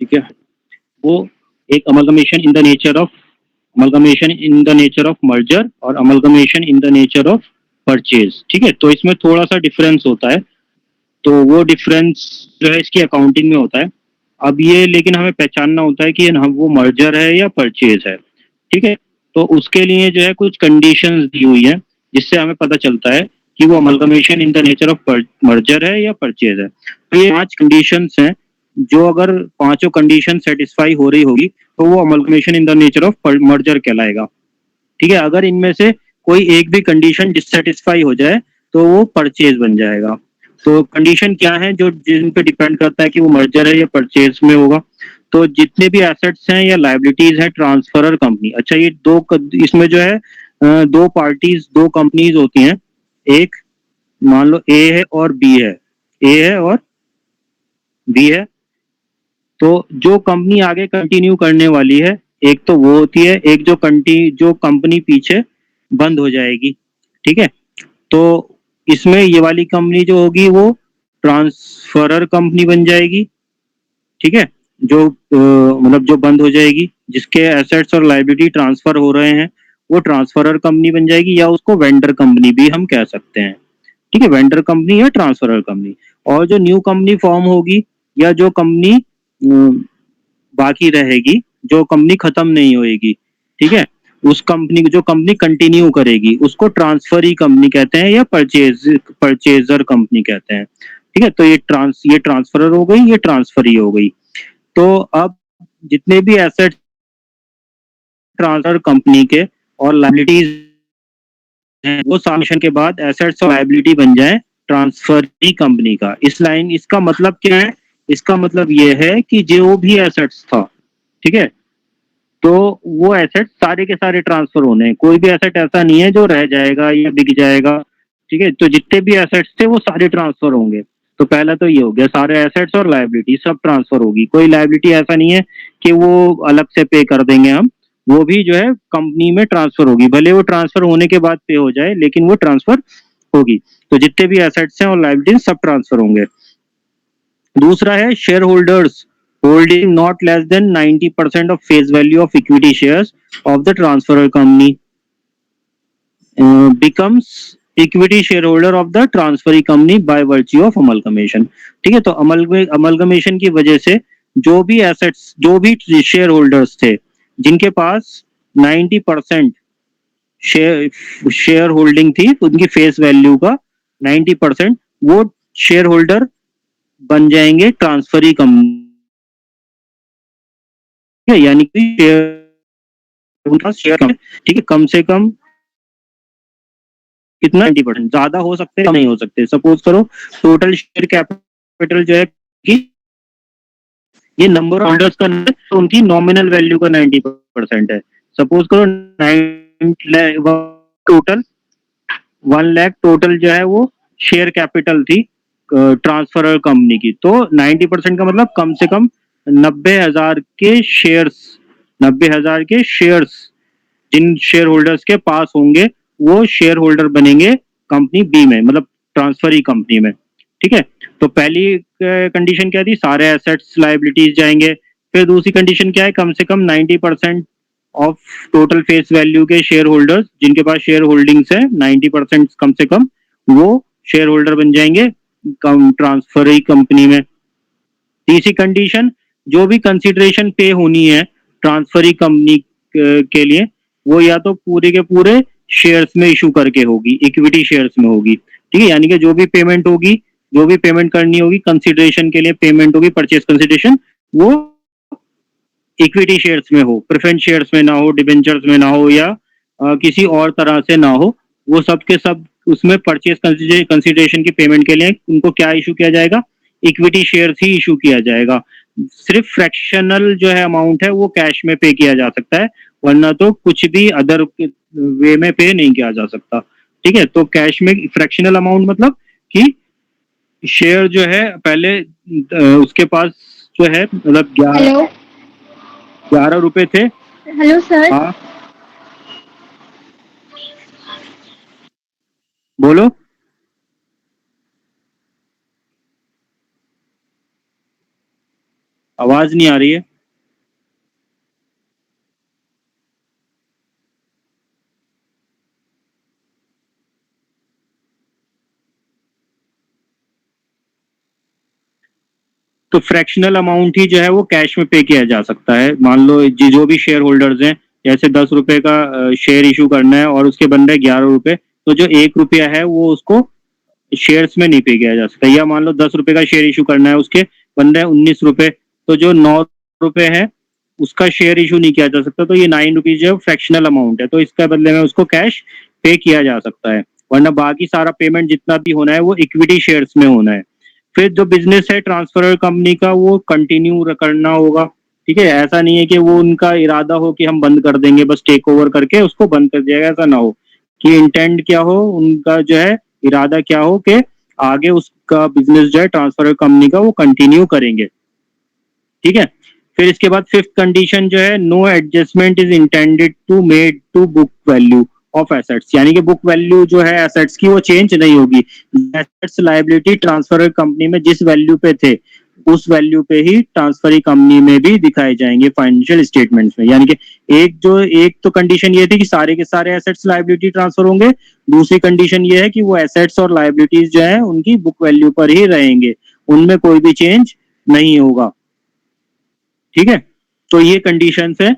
ठीक है, वो एक amalgamation in the nature of merger और amalgamation in the nature of purchase. ठीक है, तो इसमें थोड़ा सा डिफरेंस होता है, तो वो डिफरेंस जो है इसकी अकाउंटिंग में होता है। अब ये लेकिन हमें पहचानना होता है कि हम वो मर्जर है या परचेज है। ठीक है, तो उसके लिए जो है कुछ कंडीशंस दी हुई है, जिससे हमें पता चलता है कि वो amalgamation in the nature of merger है या परचेज है। तो ये 5 कंडीशंस हैं, जो अगर पांचों कंडीशन सेटिस्फाई हो रही होगी तो वो amalgamation in the nature of merger कहलाएगा। ठीक है, अगर इनमें से कोई एक भी कंडीशन डिससेटिस्फाई हो जाए तो वो परचेज बन जाएगा। तो कंडीशन क्या है जो जिन पे डिपेंड करता है कि वो मर्जर है या परचेज में होगा। तो जितने भी एसेट्स हैं या लाइबिलिटीज हैं ट्रांसफरर कंपनी, अच्छा ये इसमें जो है दो पार्टीज, दो कंपनीज होती हैं। एक मान लो ए है और बी है, ए है और बी है। तो जो कंपनी आगे कंटिन्यू करने वाली है, एक तो वो होती है, एक जो कंपनी पीछे बंद हो जाएगी। ठीक है, तो इसमें ये वाली कंपनी जो होगी वो ट्रांसफरर कंपनी बन जाएगी। ठीक है, जो मतलब जो बंद हो जाएगी, जिसके एसेट्स और लाइबिलिटी ट्रांसफर हो रहे हैं, वो ट्रांसफरर कंपनी बन जाएगी, या उसको वेंडर कंपनी भी हम कह सकते हैं। ठीक है, वेंडर कंपनी या ट्रांसफरर कंपनी। और जो न्यू कंपनी फॉर्म होगी या जो कंपनी बाकी रहेगी, जो कंपनी खत्म नहीं होएगी, ठीक है, उस कंपनी जो कंपनी कंटिन्यू करेगी उसको ट्रांसफरी कंपनी कहते हैं या परचेजर कंपनी कहते हैं। ठीक है, तो ये ट्रांसफरर हो गई, ये ट्रांसफरी हो गई। तो अब जितने भी एसेट ट्रांसफर कंपनी के और लाइबिलिटीज हैं, वो सबमिशन के बाद एसेट्स और लाइबिलिटी बन जाए ट्रांसफरी कंपनी का। इसका मतलब क्या है? इसका मतलब ये है कि जो भी एसेट्स था, ठीक है, तो वो एसेट सारे के सारे ट्रांसफर होने हैं। कोई भी एसेट ऐसा नहीं है जो रह जाएगा या बिक जाएगा। ठीक है, तो जितने भी एसेट्स थे वो सारे ट्रांसफर होंगे। तो पहला तो ये हो गया, सारे एसेट्स और लाइबिलिटी सब ट्रांसफर होगी। कोई लाइबिलिटी ऐसा नहीं है कि वो अलग से पे कर देंगे हम, वो भी जो है कंपनी में ट्रांसफर होगी। भले वो ट्रांसफर होने के बाद पे हो जाए, लेकिन वो ट्रांसफर होगी। तो जितने भी एसेट्स हैं और लाइबिलिटी सब ट्रांसफर होंगे। दूसरा है share holders holding not less than 90% of face value of equity shares of the transferor company becomes equity shareholder of the transferee company by virtue of amalgamation। ठीक है, तो अमलगमेशन की वजह से जो भी एसेट्स, जो भी शेयर होल्डर्स थे जिनके पास 90% शेयर होल्डिंग थी, उनकी फेस वैल्यू का 90% वो शेयर होल्डर बन जाएंगे ट्रांसफरी कंपनी। यानी कि उनका शेयर, ठीक है, कम से कम कितना 90%, ज्यादा हो सकते हैं, नहीं हो सकते। सपोज करो टोटल शेयर कैपिटल जो है कि ये नंबर ऑफ होल्डर्स का तो उनकी नॉमिनल वैल्यू का 90% है। सपोज करो टोटल 1 लाख टोटल जो है वो शेयर कैपिटल थी ट्रांसफर कंपनी की। तो 90% का मतलब कम से कम 90,000 के शेयर्स, 90,000 के शेयर्स जिन शेयर होल्डर्स के पास होंगे वो शेयर होल्डर बनेंगे कंपनी बी में, मतलब ट्रांसफरी कंपनी में। ठीक है, तो पहली कंडीशन क्या थी? सारे एसेट्स लाइबिलिटीज जाएंगे। फिर दूसरी कंडीशन क्या है? कम से कम 90% ऑफ टोटल फेस वैल्यू के शेयर होल्डर्स जिनके पास शेयर होल्डिंग्स है 90% कम से कम, वो शेयर होल्डर बन जाएंगे ट्रांसफरी कंपनी में। तीसरी कंडीशन, जो भी कंसिडरेशन पे होनी है ट्रांसफरी कंपनी के लिए, वो या तो पूरे के पूरे शेयर्स में इशू करके होगी, इक्विटी शेयर्स में होगी। ठीक है, यानी कि जो भी पेमेंट होगी, जो भी पेमेंट करनी होगी कंसिडरेशन के लिए, पेमेंट होगी परचेज कंसिडरेशन, वो इक्विटी शेयर्स में हो, प्रेफरेंस शेयर्स में ना हो, डिबेंचर्स में ना हो, या किसी और तरह से ना हो। वो सब के सब उसमें परचेज कंसिडरेशन की पेमेंट के लिए उनको क्या इशू किया जाएगा? इक्विटी शेयर्स ही इशू किया जाएगा। सिर्फ फ्रैक्शनल जो है अमाउंट है वो कैश में पे किया जा सकता है, वरना तो कुछ भी अदर वे में पे नहीं किया जा सकता। ठीक है, तो कैश में फ्रैक्शनल अमाउंट मतलब कि शेयर जो है पहले उसके पास जो है मतलब हेलो 11 रुपए थे। Hello sir. हाँ, बोलो। आवाज नहीं आ रही है। तो फ्रैक्शनल अमाउंट ही जो है वो कैश में पे किया जा सकता है। मान लो जो भी शेयर होल्डर्स हैं, जैसे 10 रुपए का शेयर इशू करना है और उसके बन रहे 11 रुपए, तो जो 1 रुपया है वो उसको शेयर्स में नहीं पे किया जा सकता। या मान लो 10 रुपए का शेयर इशू करना है, उसके बन रहे 19 रुपए, तो जो 9 रुपए है उसका शेयर इशू नहीं किया जा सकता। तो ये 9 रुपीज जो फ्रैक्शनल अमाउंट है, तो इसके बदले में उसको कैश पे किया जा सकता है। वरना बाकी सारा पेमेंट जितना भी होना है वो इक्विटी शेयर्स में होना है। फिर जो बिजनेस है ट्रांसफर कंपनी का, वो कंटिन्यू करना होगा। ठीक है, ऐसा नहीं है कि वो उनका इरादा हो कि हम बंद कर देंगे, बस टेक ओवर करके उसको बंद कर दिया, ऐसा ना हो। कि इंटेंट क्या हो उनका, जो है इरादा क्या हो कि आगे उसका बिजनेस जो है ट्रांसफर कंपनी का वो कंटिन्यू करेंगे। ठीक है। फिर इसके बाद फिफ्थ कंडीशन जो है, no adjustment is intended to made to book value of assets, यानी कि बुक वैल्यू जो है एसेट्स की वो चेंज नहीं होगी। एसेट्स लायबिलिटी ट्रांसफर कंपनी में जिस वैल्यू पे थे उस वैल्यू पे ही ट्रांसफर कंपनी में भी दिखाए जाएंगे फाइनेंशियल स्टेटमेंट्स में। यानी कि एक तो कंडीशन ये थी कि सारे के सारे एसेट्स लायबिलिटी ट्रांसफर होंगे। दूसरी कंडीशन ये है कि वो एसेट्स और लायबिलिटीज जो है उनकी बुक वैल्यू पर ही रहेंगे, उनमें कोई भी चेंज नहीं होगा। ठीक है, तो ये कंडीशन है।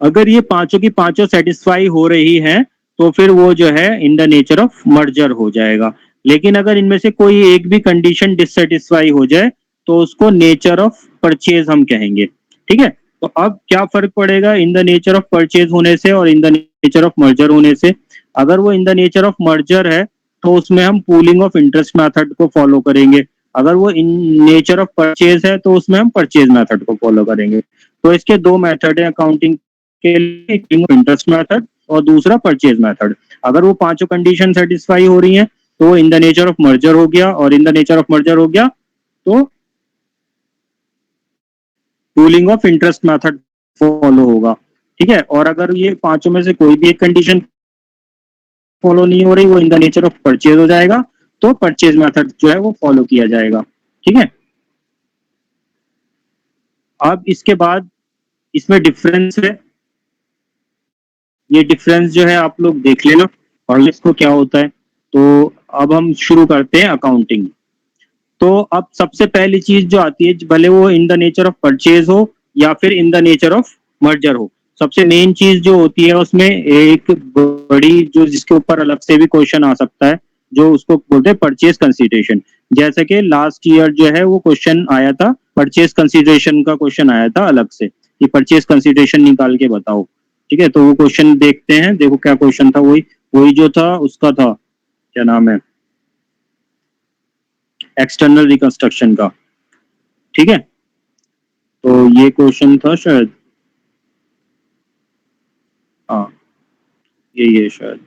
अगर ये पांचों की पांचों सेटिस्फाई हो रही हैं तो फिर वो जो है इन द नेचर ऑफ मर्जर हो जाएगा। लेकिन अगर इनमें से कोई एक भी कंडीशन डिससेटिस्फाई हो जाए तो उसको नेचर ऑफ परचेज हम कहेंगे। ठीक है, तो अब क्या फर्क पड़ेगा in the nature of purchase होने से और in the nature of merger होने से? अगर वो इन द नेचर ऑफ मर्जर है तो उसमें हम पूलिंग ऑफ इंटरेस्ट मेथड को फॉलो करेंगे। अगर वो इन नेचर ऑफ परचेज है तो उसमें हम परचेज मेथड को फॉलो करेंगे। तो इसके दो मेथड है अकाउंटिंग के लिए, इंटरेस्ट मेथड और दूसरा परचेज मेथड। अगर वो पांचों कंडीशन सेटिस्फाई हो रही हैं तो वो इन द नेचर ऑफ मर्जर हो गया, और in the nature of merger हो गया तो pooling of interest method follow होगा। ठीक है, और अगर ये पांचों में से कोई भी एक कंडीशन फॉलो नहीं हो रही, वो इन द नेचर ऑफ परचेज हो जाएगा, तो परचेज मेथड जो है वो फॉलो किया जाएगा। ठीक है, अब इसके बाद इसमें डिफरेंस है, ये डिफरेंस जो है आप लोग देख लेना और इसको क्या होता है। तो अब हम शुरू करते हैं अकाउंटिंग। तो अब सबसे पहली चीज जो आती है, भले वो इन द नेचर ऑफ परचेज हो या फिर इन द नेचर ऑफ मर्जर हो, सबसे मेन चीज जो होती है उसमें एक बड़ी, जो जिसके ऊपर अलग से भी क्वेश्चन आ सकता है, जो उसको बोलते हैं परचेज कंसीडरेशन। जैसे कि लास्ट ईयर जो है वो क्वेश्चन आया था, परचेज कंसीडरेशन का क्वेश्चन आया था अलग से कि परचेज कंसीडरेशन निकाल के बताओ। ठीक है, तो वो क्वेश्चन देखते हैं। देखो क्या क्वेश्चन था, वही वही जो था उसका था, क्या नाम है, एक्सटर्नल रिकंस्ट्रक्शन का। ठीक है, तो ये क्वेश्चन था शायद, हाँ ये शायद,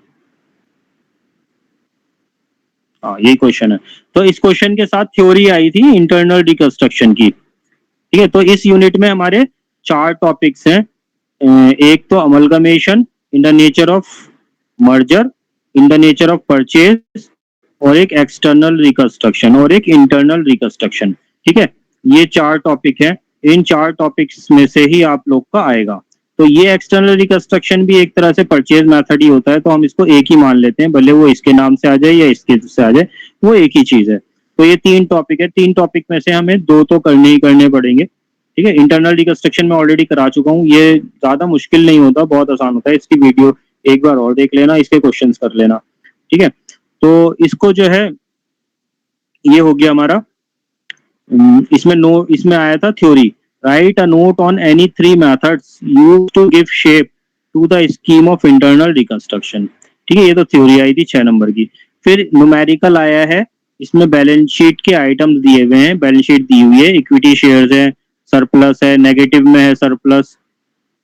हाँ यही क्वेश्चन है। तो इस क्वेश्चन के साथ थ्योरी आई थी इंटरनल रिकंस्ट्रक्शन की। ठीक है, तो इस यूनिट में हमारे चार टॉपिक्स हैं। एक तो amalgamation in the nature of merger, in the nature of purchase, और एक एक्सटर्नल रिकंस्ट्रक्शन और एक इंटरनल रिकंस्ट्रक्शन। ठीक है, ये चार टॉपिक है। इन चार टॉपिक्स में से ही आप लोग का आएगा। तो ये एक्सटर्नल रिकंस्ट्रक्शन भी एक तरह से परचेज मेथड ही होता है, तो हम इसको एक ही मान लेते हैं, भले वो इसके नाम से आ जाए या इसके से आ जाए, वो एक ही चीज है। तो ये तीन टॉपिक है, तीन टॉपिक में से हमें दो तो करने ही करने पड़ेंगे। ठीक है, इंटरनल रिकंस्ट्रक्शन में ऑलरेडी करा चुका हूँ, ये ज्यादा मुश्किल नहीं होता, बहुत आसान होता है। इसकी वीडियो एक बार और देख लेना, इसके क्वेश्चंस कर लेना। ठीक है, तो इसको जो है, ये हो गया हमारा। इसमें आया था theory, right a note on any three methods used to give shape to the scheme of internal reconstruction. ठीक है, ये तो थ्योरी आई थी 6 नंबर की। फिर न्यूमेरिकल आया है, इसमें बैलेंस शीट के आइटम्स दिए हुए हैं, बैलेंस शीट दी हुई है, इक्विटी शेयर्स है, सरप्लस है, नेगेटिव में है सरप्लस।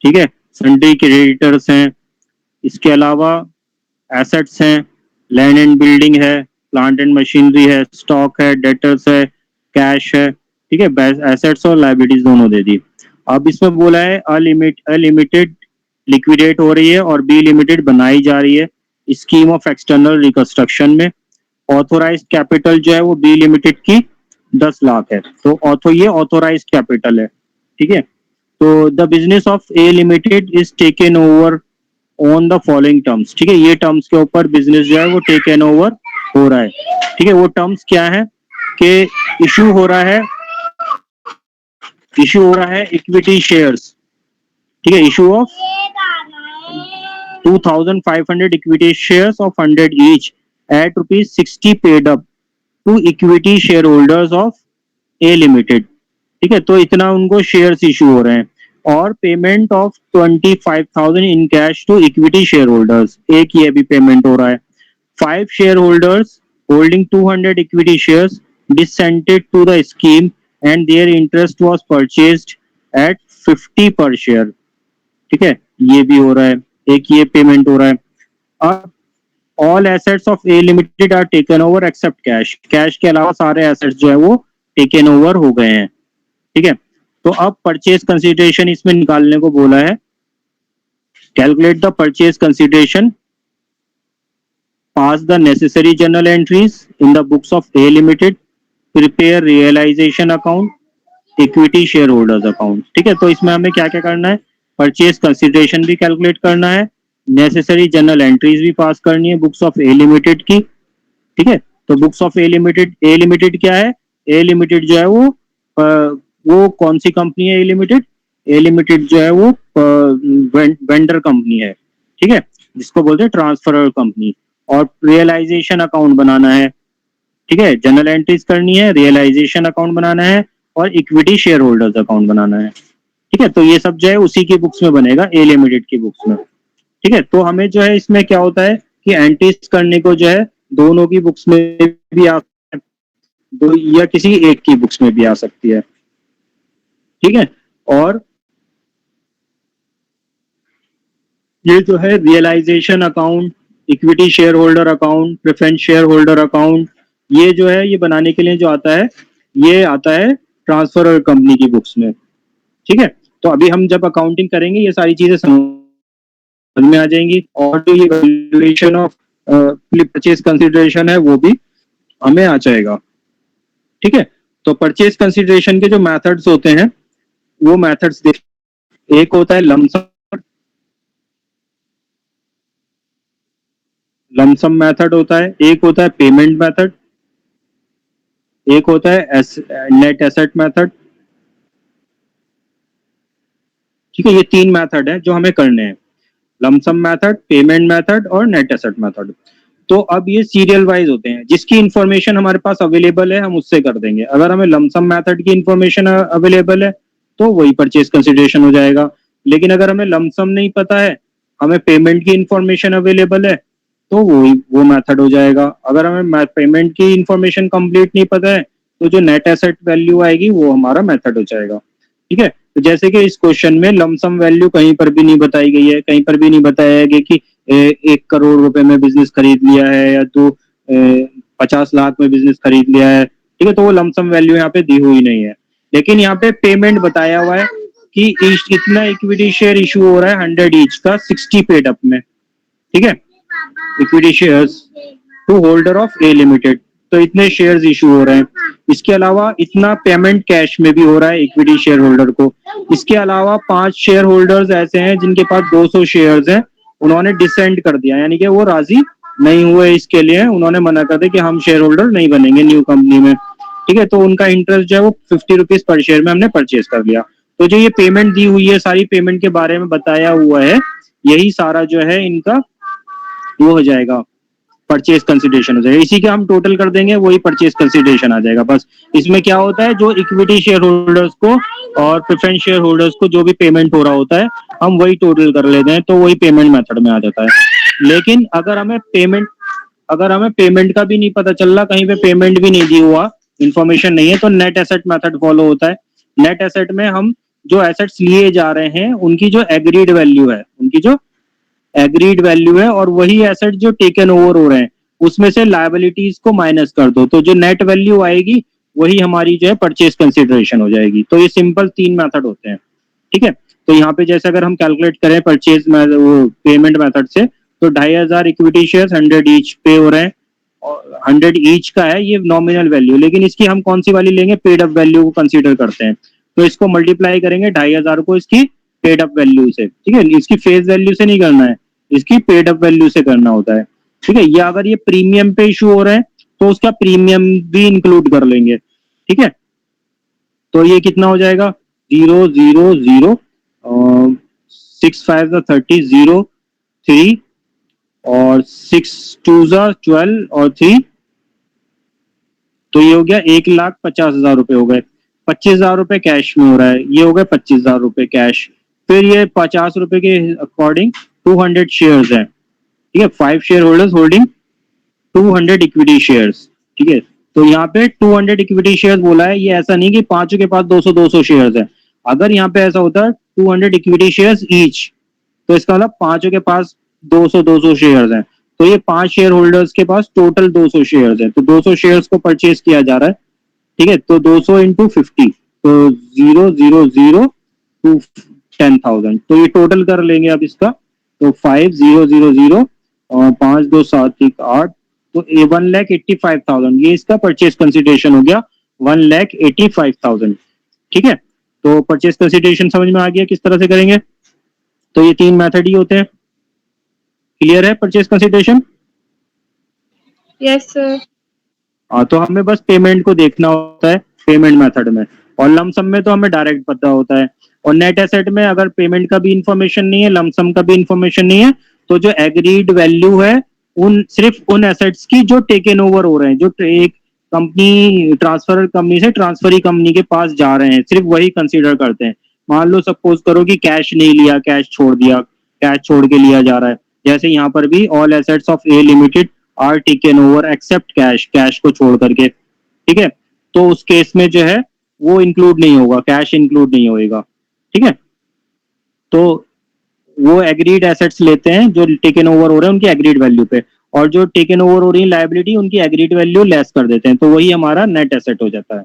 ठीक है, सन्ड्री क्रेडिटर्स हैं, इसके अलावा एसेट्स हैं, लैंड एंड बिल्डिंग है, प्लांट एंड मशीनरी है, स्टॉक है, डेटर्स है, कैश है। ठीक है, एसेट्स और लाइबिलिटीज दोनों दे दी। अब इसमें बोला है अलिमिटेड लिक्विडेट हो रही है और बी लिमिटेड बनाई जा रही है स्कीम ऑफ एक्सटर्नल रिकंस्ट्रक्शन में। ऑथोराइज्ड कैपिटल जो है वो बी लिमिटेड की 10 लाख है, तो ये ऑथोराइज कैपिटल है, ठीक है। तो the business of A limited is taken over on the following terms, ठीक है। ये टर्म्स के ऊपर बिजनेस जो है वो टेकन ओवर हो रहा है, ठीक है। वो टर्म्स क्या है कि इशू हो रहा है इक्विटी शेयर्स, ठीक है। Issue of 2500 equity shares of 100 each at rupees 60 paid up to equity shareholders of A Limited, ठीक है। तो इतना उनको शेयर्स इशू हो रहे हैं, और payment of 25,000 in cash to equity share holders, एक ये भी पेमेंट हो रहा है। 5 share holders holding 200 equity shares dissented to the scheme and their interest was purchased at 50 per share, ठीक है। ये भी हो रहा है, एक ये पेमेंट हो रहा है। अब all assets of A limited are taken over except cash, cash के अलावा सारे एसेट्स जो है वो टेकन ओवर हो गए हैं, ठीक है। तो अब परचेज कंसीडरेशन इसमें निकालने को बोला है। Calculate the purchase consideration, pass the necessary journal entries in the books of A limited, prepare realisation account, equity share holders account, ठीक है। तो इसमें हमें क्या क्या करना है, परचेज कंसीडरेशन भी कैलकुलेट करना है, नेसेसरी जनरल एंट्रीज भी पास करनी है बुक्स ऑफ ए लिमिटेड की, ठीक है। तो बुक्स ऑफ ए लिमिटेड क्या है, ए लिमिटेड जो है वो कौन सी कंपनी है, ए लिमिटेड जो है वो वेंडर कंपनी है, ठीक है, जिसको बोलते हैं ट्रांसफर कंपनी। और रियलाइजेशन अकाउंट बनाना है, ठीक है, जनरल एंट्रीज करनी है, रियलाइजेशन अकाउंट बनाना है, और इक्विटी शेयर होल्डर्स अकाउंट बनाना है, ठीक है। तो ये सब जो है उसी की बुक्स में बनेगा, ए लिमिटेड की बुक्स में, ठीक है। तो हमें जो है इसमें क्या होता है कि एंट्रीज करने को जो है दोनों की बुक्स में भी आ दो या किसी एक की बुक्स में भी आ सकती है, ठीक है। और ये जो है realisation account, equity share holder account, preference share holder account, ये जो है ये बनाने के लिए जो आता है, ये आता है ट्रांसफर कंपनी की बुक्स में, ठीक है। तो अभी हम जब अकाउंटिंग करेंगे ये सारी चीजें समझ में आ जाएंगी, और जो ये वैल्यूएशन ऑफ परचेज कंसीडरेशन है वो भी हमें आ जाएगा, ठीक है। तो परचेज कंसीडरेशन के जो मेथड्स होते हैं वो मेथड्स देख, एक होता है लमसम मेथड होता है, एक होता है पेमेंट मेथड, एक होता है नेट एसेट मेथड, ठीक है। ये 3 मेथड है जो हमें करने हैं, लमसम मेथड, पेमेंट मेथड और नेट एसेट मेथड। तो अब ये सीरियल वाइज होते हैं, जिसकी इंफॉर्मेशन हमारे पास अवेलेबल है हम उससे कर देंगे। अगर हमें लमसम मेथड की इंफॉर्मेशन अवेलेबल है तो वही परचेज कंसीडरेशन हो जाएगा, लेकिन अगर हमें लमसम नहीं पता है, हमें पेमेंट की इंफॉर्मेशन अवेलेबल है, तो वो मेथड हो जाएगा। अगर हमें पेमेंट की इंफॉर्मेशन कंप्लीट नहीं पता है तो जो नेट एसेट वैल्यू आएगी वो हमारा मेथड हो जाएगा, ठीक है। तो जैसे कि इस क्वेश्चन में लमसम वैल्यू कहीं पर भी नहीं बताई गई है, कहीं पर भी नहीं बताया गया कि 1 करोड़ रुपए में बिजनेस खरीद लिया है या तो 50 लाख में बिजनेस खरीद लिया है, ठीक है। तो वो लमसम वैल्यू यहाँ पे दी हुई नहीं है, लेकिन यहाँ पे पेमेंट बताया हुआ है कि इतना इक्विटी शेयर इशू हो रहा है 100 ईच का 60 पेड अप में, ठीक है, equity shares to holder of A limited. तो इतने शेयर्स इशू हो रहे हैं, इसके अलावा इतना पेमेंट कैश में भी हो रहा है इक्विटी शेयर होल्डर को। इसके अलावा 5 शेयर होल्डर्स ऐसे हैं जिनके पास 200 शेयर्स हैं, उन्होंने डिसेंड कर दिया, यानी कि वो राजी नहीं हुए इसके लिए, उन्होंने मना कर दिया कि हम शेयर होल्डर नहीं बनेंगे न्यू कंपनी में, ठीक है। तो उनका इंटरेस्ट जो है वो 50 रुपीज पर शेयर में हमने परचेज कर लिया। तो जो ये पेमेंट दी हुई है, सारी पेमेंट के बारे में बताया हुआ है, यही सारा जो है इनका वो हो जाएगा, परचेज कंसीडरेशन हो जाएगा। इसी के हम टोटल कर देंगे, वही परचेज कंसीडरेशन आ जाएगा। बस इसमें क्या होता है, जो इक्विटी शेयर होल्डर्स को और प्रेफरेंस शेयर होल्डर्स को जो भी पेमेंट हो रहा होता है हम वही टोटल कर लेते हैं, तो वही पेमेंट मेथड में आ जाता है। लेकिन अगर हमें पेमेंट का भी नहीं पता चल रहा, कहीं पे पेमेंट भी नहीं दी हुआ, इंफॉर्मेशन नहीं है, तो नेट एसेट मेथड फॉलो होता है। नेट एसेट में हम जो एसेट्स लिए जा रहे हैं उनकी जो एग्रीड वैल्यू है और वही एसेट जो टेकन ओवर हो रहे हैं उसमें से लायबिलिटीज को माइनस कर दो, तो जो नेट वैल्यू आएगी वही हमारी जो है परचेज कंसीडरेशन हो जाएगी। तो ये सिंपल 3 मेथड होते हैं, ठीक है। तो यहाँ पे जैसे अगर हम कैलकुलेट करें परचेज पेमेंट मेथड से, तो 2500 इक्विटी शेयर 100 ईच पे हो रहे हैं, 100 ईच का है, ये नॉमिनल वैल्यू, लेकिन इसकी हम कौन सी वाली लेंगे, पेड अप वैल्यू को कंसीडर करते हैं। तो इसको मल्टीप्लाई करेंगे 2500 को इसकी पेड अप वैल्यू से, ठीक है, इसकी फेस वैल्यू से नहीं करना है, इसकी पेड अप वैल्यू से करना होता है, ठीक है। या अगर ये प्रीमियम पे इशू हो रहा है तो उसका प्रीमियम भी इंक्लूड कर लेंगे, ठीक है। तो ये कितना हो जाएगा, 000, 6 5 30, 0 3, और 6 2 12 और 3, तो ये हो गया 1,50,000 रुपए हो गए। 25,000 रुपए कैश में हो रहा है, ये हो गए 25,000 रुपए कैश। फिर ये 50 रुपए के अकॉर्डिंग 200 शेयर्स है, ठीक है, 5 share holders holding 200 equity shares, ठीक है। तो यहाँ पे 200 इक्विटी शेयर्स बोला है, ये ऐसा नहीं कि पांचों के पास 200 शेयर्स है। अगर यहाँ पे ऐसा होता है 200 इक्विटी शेयर्स ईच, तो इसका मतलब पांचों के पास 200 शेयर्स हैं, तो ये 5 शेयर होल्डर्स के पास टोटल 200 शेयर्स है, तो 200 शेयर्स को परचेज किया जा रहा है, ठीक है। तो 200 इंटू 50, तो 000 टू 10,000, तो ये टोटल कर लेंगे अब इसका, तो 5000 और 5 2 7 1 8, तो 1,85,000, ये इसका परचेज कंसिडरेशन हो गया, 1,85,000, ठीक है। तो परचेज कंसिडरेशन समझ में आ गया किस तरह से करेंगे। तो ये 3 मेथड ही होते हैं, क्लियर है परचेज कंसिडरेशन। Yes sir. हाँ, तो हमें बस पेमेंट को देखना होता है पेमेंट मेथड में, और लमसम में तो हमें डायरेक्ट पता होता है। और नेट एसेट में अगर पेमेंट का भी इंफॉर्मेशन नहीं है, लमसम का भी इंफॉर्मेशन नहीं है, तो जो एग्रीड वैल्यू है उन सिर्फ उन एसेट्स की जो टेकन ओवर हो रहे हैं, जो एक कंपनी ट्रांसफर कंपनी से ट्रांसफरी कंपनी के पास जा रहे हैं, सिर्फ वही कंसीडर करते हैं। मान लो सपोज करो कि कैश नहीं लिया, कैश छोड़ दिया, कैश छोड़ के लिया जा रहा है, जैसे यहाँ पर भी all assets of A limited are taken over except cash, cash को छोड़ करके, ठीक है। तो उस केस में जो है वो इंक्लूड नहीं होगा, कैश इंक्लूड नहीं होएगा, ठीक है। तो वो एग्रीड एसेट्स लेते हैं जो टेकन ओवर हो रहे हैं उनकी एग्रीड वैल्यू पे, और जो टेकन ओवर हो रही है लायबिलिटी उनकी एग्रीड वैल्यू लेस कर देते हैं, तो वही हमारा नेट एसेट हो जाता है,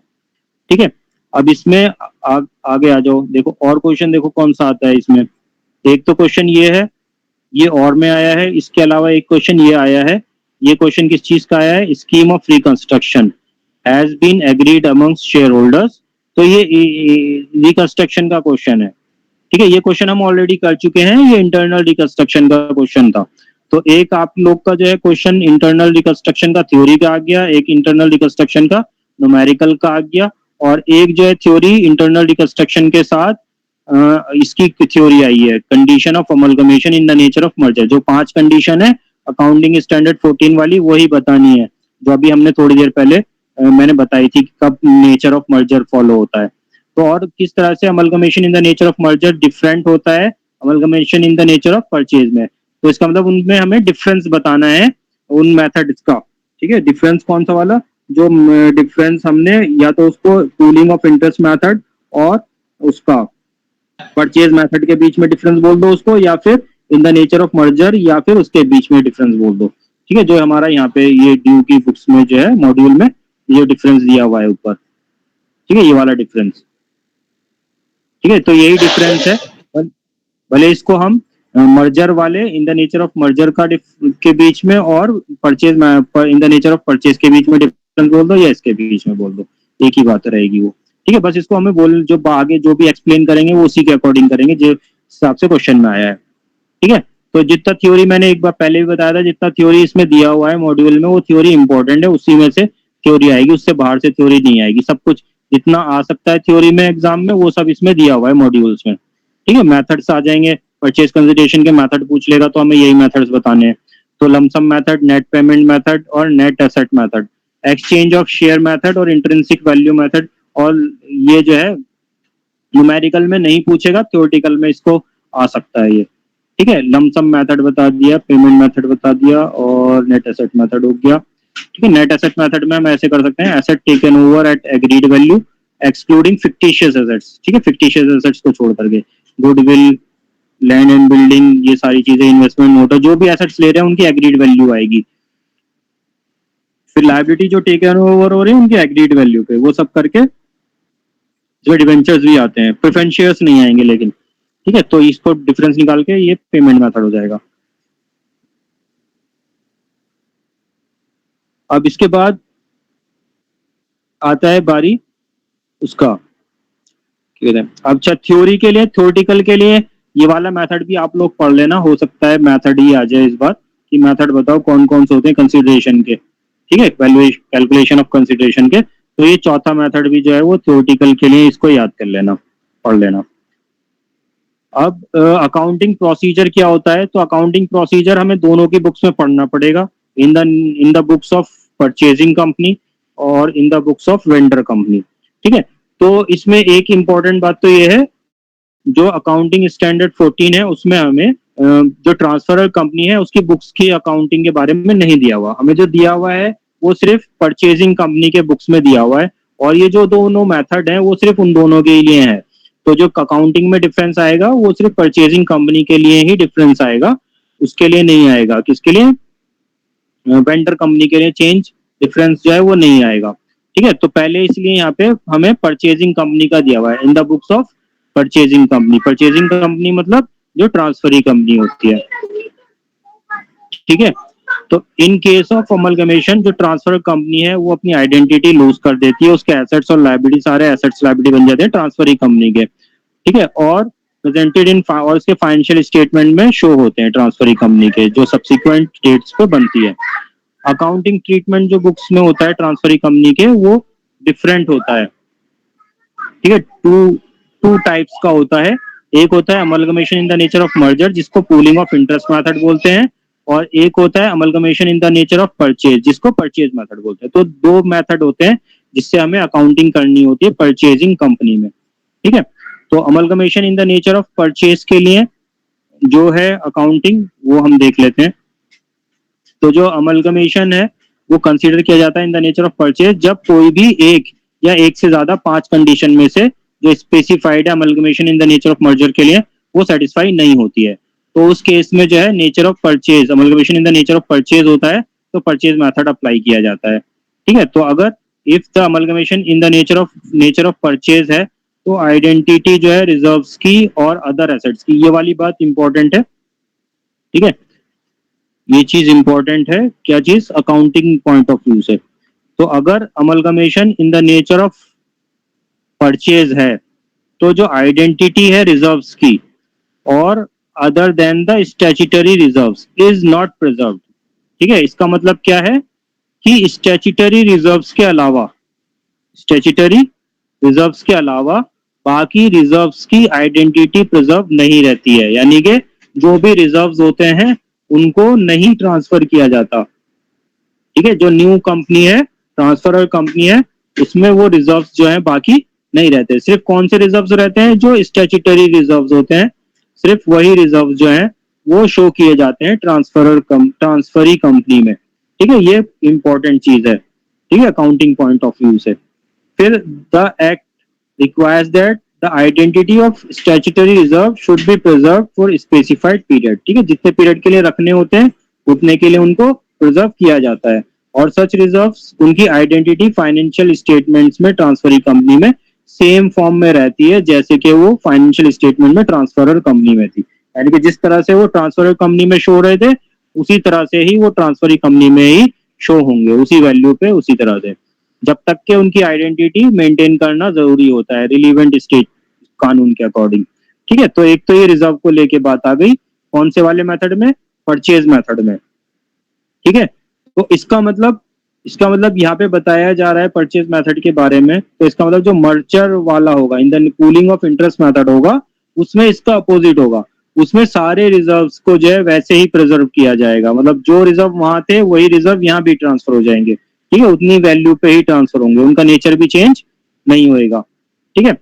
ठीक है। अब इसमें आगे आ जाओ, देखो और क्वेश्चन देखो कौन सा आता है इसमें। एक तो क्वेश्चन ये है, ये और में आया है, इसके अलावा एक क्वेश्चन ये आया है। ये क्वेश्चन किस चीज का आया है, scheme of reconstruction has been agreed amongst share holders, तो ये रिकंस्ट्रक्शन का क्वेश्चन है, ठीक है। ये क्वेश्चन हम ऑलरेडी कर चुके हैं, ये इंटरनल रिकंस्ट्रक्शन का क्वेश्चन था। तो एक आप लोग का जो है क्वेश्चन इंटरनल रिकंस्ट्रक्शन का थ्योरी का आ गया, एक इंटरनल रिकंस्ट्रक्शन का न्यूमेरिकल का आ गया, और एक जो है थ्योरी इंटरनल रिकंस्ट्रक्शन के साथ इसकी थ्योरी आई है, condition of amalgamation in the nature of merger. जो 5 कंडीशन है अकाउंटिंग स्टैंडर्ड 14 वाली, वही बतानी है, जो अभी हमने थोड़ी देर पहले मैंने बताई थी कब नेचर ऑफ मर्जर फॉलो होता है। तो और किस तरह से amalgamation in the nature of merger different होता है amalgamation in the nature of purchase में, तो इसका मतलब उनमें हमें डिफरेंस बताना है उन मेथड्स का, ठीक है। डिफरेंस कौन सा वाला, जो डिफरेंस हमने या तो उसको पूलिंग ऑफ इंटरेस्ट मेथड और उसका परचेज मेथड के बीच में डिफरेंस बोल दो उसको, या फिर इन द नेचर ऑफ मर्जर, या फिर उसके बीच में डिफरेंस बोल दो, ठीक है। जो हमारा यहाँ पे ये ड्यू की बुक्स में जो है मॉड्यूल में ये डिफरेंस दिया हुआ है ऊपर, ठीक है, ये वाला डिफरेंस, ठीक है। तो यही डिफरेंस है, भले इसको हम मर्जर वाले इन द नेचर ऑफ मर्जर का के बीच में और purchase in the nature of purchase के बीच में डिफरेंस बोल दो, या इसके बीच में बोल दो, एक ही बात रहेगी वो, ठीक है। बस इसको हमें बोल जो आगे जो भी एक्सप्लेन करेंगे वो उसी के अकॉर्डिंग करेंगे जो हिसाब से क्वेश्चन में आया है, ठीक है। तो जितना थ्योरी मैंने एक बार पहले भी बताया था, जितना थ्योरी इसमें दिया हुआ है मॉड्यूल में वो थ्योरी इंपॉर्टेंट है, उसी में से थ्योरी आएगी, उससे बाहर से थ्योरी नहीं आएगी। सब कुछ जितना आ सकता है थ्योरी में एग्जाम में वो सब इसमें दिया हुआ है मॉड्यूल्स में, ठीक है। मेथड्स आ जाएंगे, परचेज कंसिडरेशन के मेथड पूछ लेगा तो हमें यही मेथड्स बताने हैं। तो lump sum method, net payment method और net asset method, exchange of share method और इंट्रिंसिक वैल्यू मेथड, और ये जो है न्यूमेरिकल में नहीं पूछेगा, थ्योरेटिकल में इसको आ सकता है ये, ठीक है। लमसम मेथड बता दिया, पेमेंट मेथड बता दिया, और नेट एसेट मेथड हो गया, ठीक है। नेट एसेट मेथड में हम ऐसे कर सकते हैं, asset taken over at agreed value excluding fictitious assets, ठीक है, फिक्टिशियस एसेट्स को छोड़ करके, गुडविल, लैंड एंड बिल्डिंग, ये सारी चीजें, इन्वेस्टमेंट नोट, जो भी एसेट्स ले रहे हैं उनकी एग्रीड वैल्यू आएगी। फिर लायबिलिटी जो टेकन ओवर हो रही है उनकी एग्रीड वैल्यू पे, वो सब करके जो डिवेंचर्स भी आते हैं, प्रेफरेंस शेयर्स नहीं आएंगे लेकिन, ठीक है। तो इसको डिफरेंस निकाल के ये पेमेंट मेथड हो जाएगा। अब इसके बाद आता है बारी उसका, क्या कहते हैं, अब अच्छा थ्योरी के लिए, थ्योरेटिकल के लिए ये वाला मेथड भी आप लोग पढ़ लेना, हो सकता है मेथड ही आ जाए इस बार कि मेथड बताओ कौन कौन से होते हैं कंसिडरेशन के, ठीक है, वैल्यूएशन कैलकुलेशन ऑफ कंसिडरेशन के। तो ये चौथा मेथड भी जो है वो थ्योरेटिकल के लिए, इसको याद कर लेना, पढ़ लेना। अब अकाउंटिंग प्रोसीजर क्या होता है, तो अकाउंटिंग प्रोसीजर हमें दोनों की बुक्स में पढ़ना पड़ेगा, in the books of purchasing company और in the books of vendor company, ठीक है। तो इसमें एक इम्पॉर्टेंट बात तो ये है, जो अकाउंटिंग स्टैंडर्ड 14 है उसमें हमें जो ट्रांसफरर कंपनी है उसकी बुक्स की अकाउंटिंग के बारे में नहीं दिया हुआ, हमें जो दिया हुआ है वो सिर्फ परचेजिंग कंपनी के बुक्स में दिया हुआ है, और ये जो दोनों मेथड है वो सिर्फ उन दोनों के लिए है। तो जो अकाउंटिंग में डिफरेंस आएगा वो सिर्फ परचेजिंग कंपनी के लिए ही डिफरेंस आएगा, उसके लिए नहीं आएगा, किसके लिए, वेंडर कंपनी के लिए चेंज डिफरेंस जो है वो नहीं आएगा, ठीक है। तो पहले इसलिए यहाँ पे हमें परचेजिंग कंपनी का दिया हुआ है, इन the books of purchasing company. Purchasing company मतलब जो ट्रांसफरी कंपनी होती है, ठीक है। तो इन केस ऑफ अमलगमेशन जो ट्रांसफर कंपनी है वो अपनी आइडेंटिटी लूज कर देती है, उसके एसेट्स और लायबिलिटी, सारे एसेट्स लायबिलिटी बन जाते हैं ट्रांसफरी कंपनी के, ठीक है, और प्रेजेंटेड इन और उसके फाइनेंशियल स्टेटमेंट में शो होते हैं ट्रांसफरी कंपनी के, जो सब्सिक्वेंट डेट्स पे बनती है। अकाउंटिंग ट्रीटमेंट जो बुक्स में होता है ट्रांसफरी कंपनी के वो डिफरेंट होता है, ठीक है। टू टू टाइप्स का होता है, एक होता है amalgamation in the nature of merger जिसको पूलिंग ऑफ इंटरेस्ट मेथड बोलते हैं, और एक होता है amalgamation in the nature of purchase जिसको परचेज मेथड बोलते हैं। तो दो मेथड होते हैं जिससे हमें अकाउंटिंग करनी होती है परचेजिंग कंपनी में, ठीक है। तो amalgamation in the nature of purchase के लिए जो है अकाउंटिंग वो हम देख लेते हैं। तो जो अमलगमेशन है वो कंसीडर किया जाता है इन द नेचर ऑफ परचेज जब कोई भी एक या एक से ज्यादा 5 कंडीशन में से जो स्पेसिफाइड है amalgamation in the nature of merger के लिए वो सेटिस्फाई नहीं होती है। तो उस केस में जो है nature of purchase, amalgamation in the nature of purchase होता है तो परचेज मेथड अप्लाई किया जाता है, ठीक है। तो अगर if the amalgamation in the nature of purchase है तो आइडेंटिटी जो है रिजर्व्स की और अदर एसेट्स की, ये वाली बात इंपॉर्टेंट है, ठीक है। ये चीज इंपॉर्टेंट है, क्या चीज, अकाउंटिंग पॉइंट ऑफ व्यू से। तो अगर amalgamation in the nature of purchase है तो जो आइडेंटिटी है रिजर्व्स की और other than the statutory reserves is not preserved, ठीक है। इसका मतलब क्या है कि स्टैट्यूटरी रिजर्व्स के अलावा, स्टैट्यूटरी रिजर्व्स के अलावा बाकी रिजर्व्स की आइडेंटिटी प्रिजर्व नहीं रहती है, यानी कि जो भी रिजर्व्स होते हैं उनको नहीं ट्रांसफर किया जाता, ठीक है। जो न्यू कंपनी है, ट्रांसफर कंपनी है, उसमें वो रिजर्व्स जो है बाकी नहीं रहते, सिर्फ कौन से रिजर्व्स रहते हैं, जो स्टैट्यूटरी रिजर्व्स होते हैं, सिर्फ वही रिजर्व जो है वो शो किए जाते हैं ट्रांसफरी कंपनी में, ठीक है। ये इंपॉर्टेंट चीज है, ठीक है, अकाउंटिंग पॉइंट ऑफ व्यू से। फिर the act requires that the identity of statutory reserve should be preserve for specified period, ठीक है, जितने पीरियड के लिए रखने होते हैं उतने के लिए उनको प्रिजर्व किया जाता है, और सच रिजर्व्स उनकी आइडेंटिटी फाइनेंशियल स्टेटमेंट्स में ट्रांसफरी कंपनी में सेम फॉर्म में रहती है जैसे कि वो फाइनेंशियल स्टेटमेंट में ट्रांसफरर कंपनी में थी, यानी कि जिस तरह से वो ट्रांसफरर कंपनी में शो रहे थे उसी तरह से ही वो ट्रांसफरी कंपनी में ही शो होंगे, उसी वैल्यू पे उसी तरह से, जब तक के उनकी आइडेंटिटी मेंटेन करना जरूरी होता है रिलीवेंट स्टेट कानून के अकॉर्डिंग, ठीक है। तो एक तो ये रिजर्व को लेके बात आ गई, कौन से वाले मेथड में, परचेज मेथड में, ठीक है। तो इसका मतलब यहाँ पे बताया जा रहा है परचेज मेथड के बारे में, तो इसका मतलब जो मर्चर वाला होगा in the pooling of interest method होगा उसमें इसका अपोजिट होगा, उसमें सारे रिजर्व्स को जो है वैसे ही प्रिजर्व किया जाएगा, मतलब जो रिजर्व वहां थे वही रिजर्व यहाँ भी ट्रांसफर हो जाएंगे, ठीक है, उतनी वैल्यू पे ही ट्रांसफर होंगे, उनका नेचर भी चेंज नहीं होएगा, ठीक है।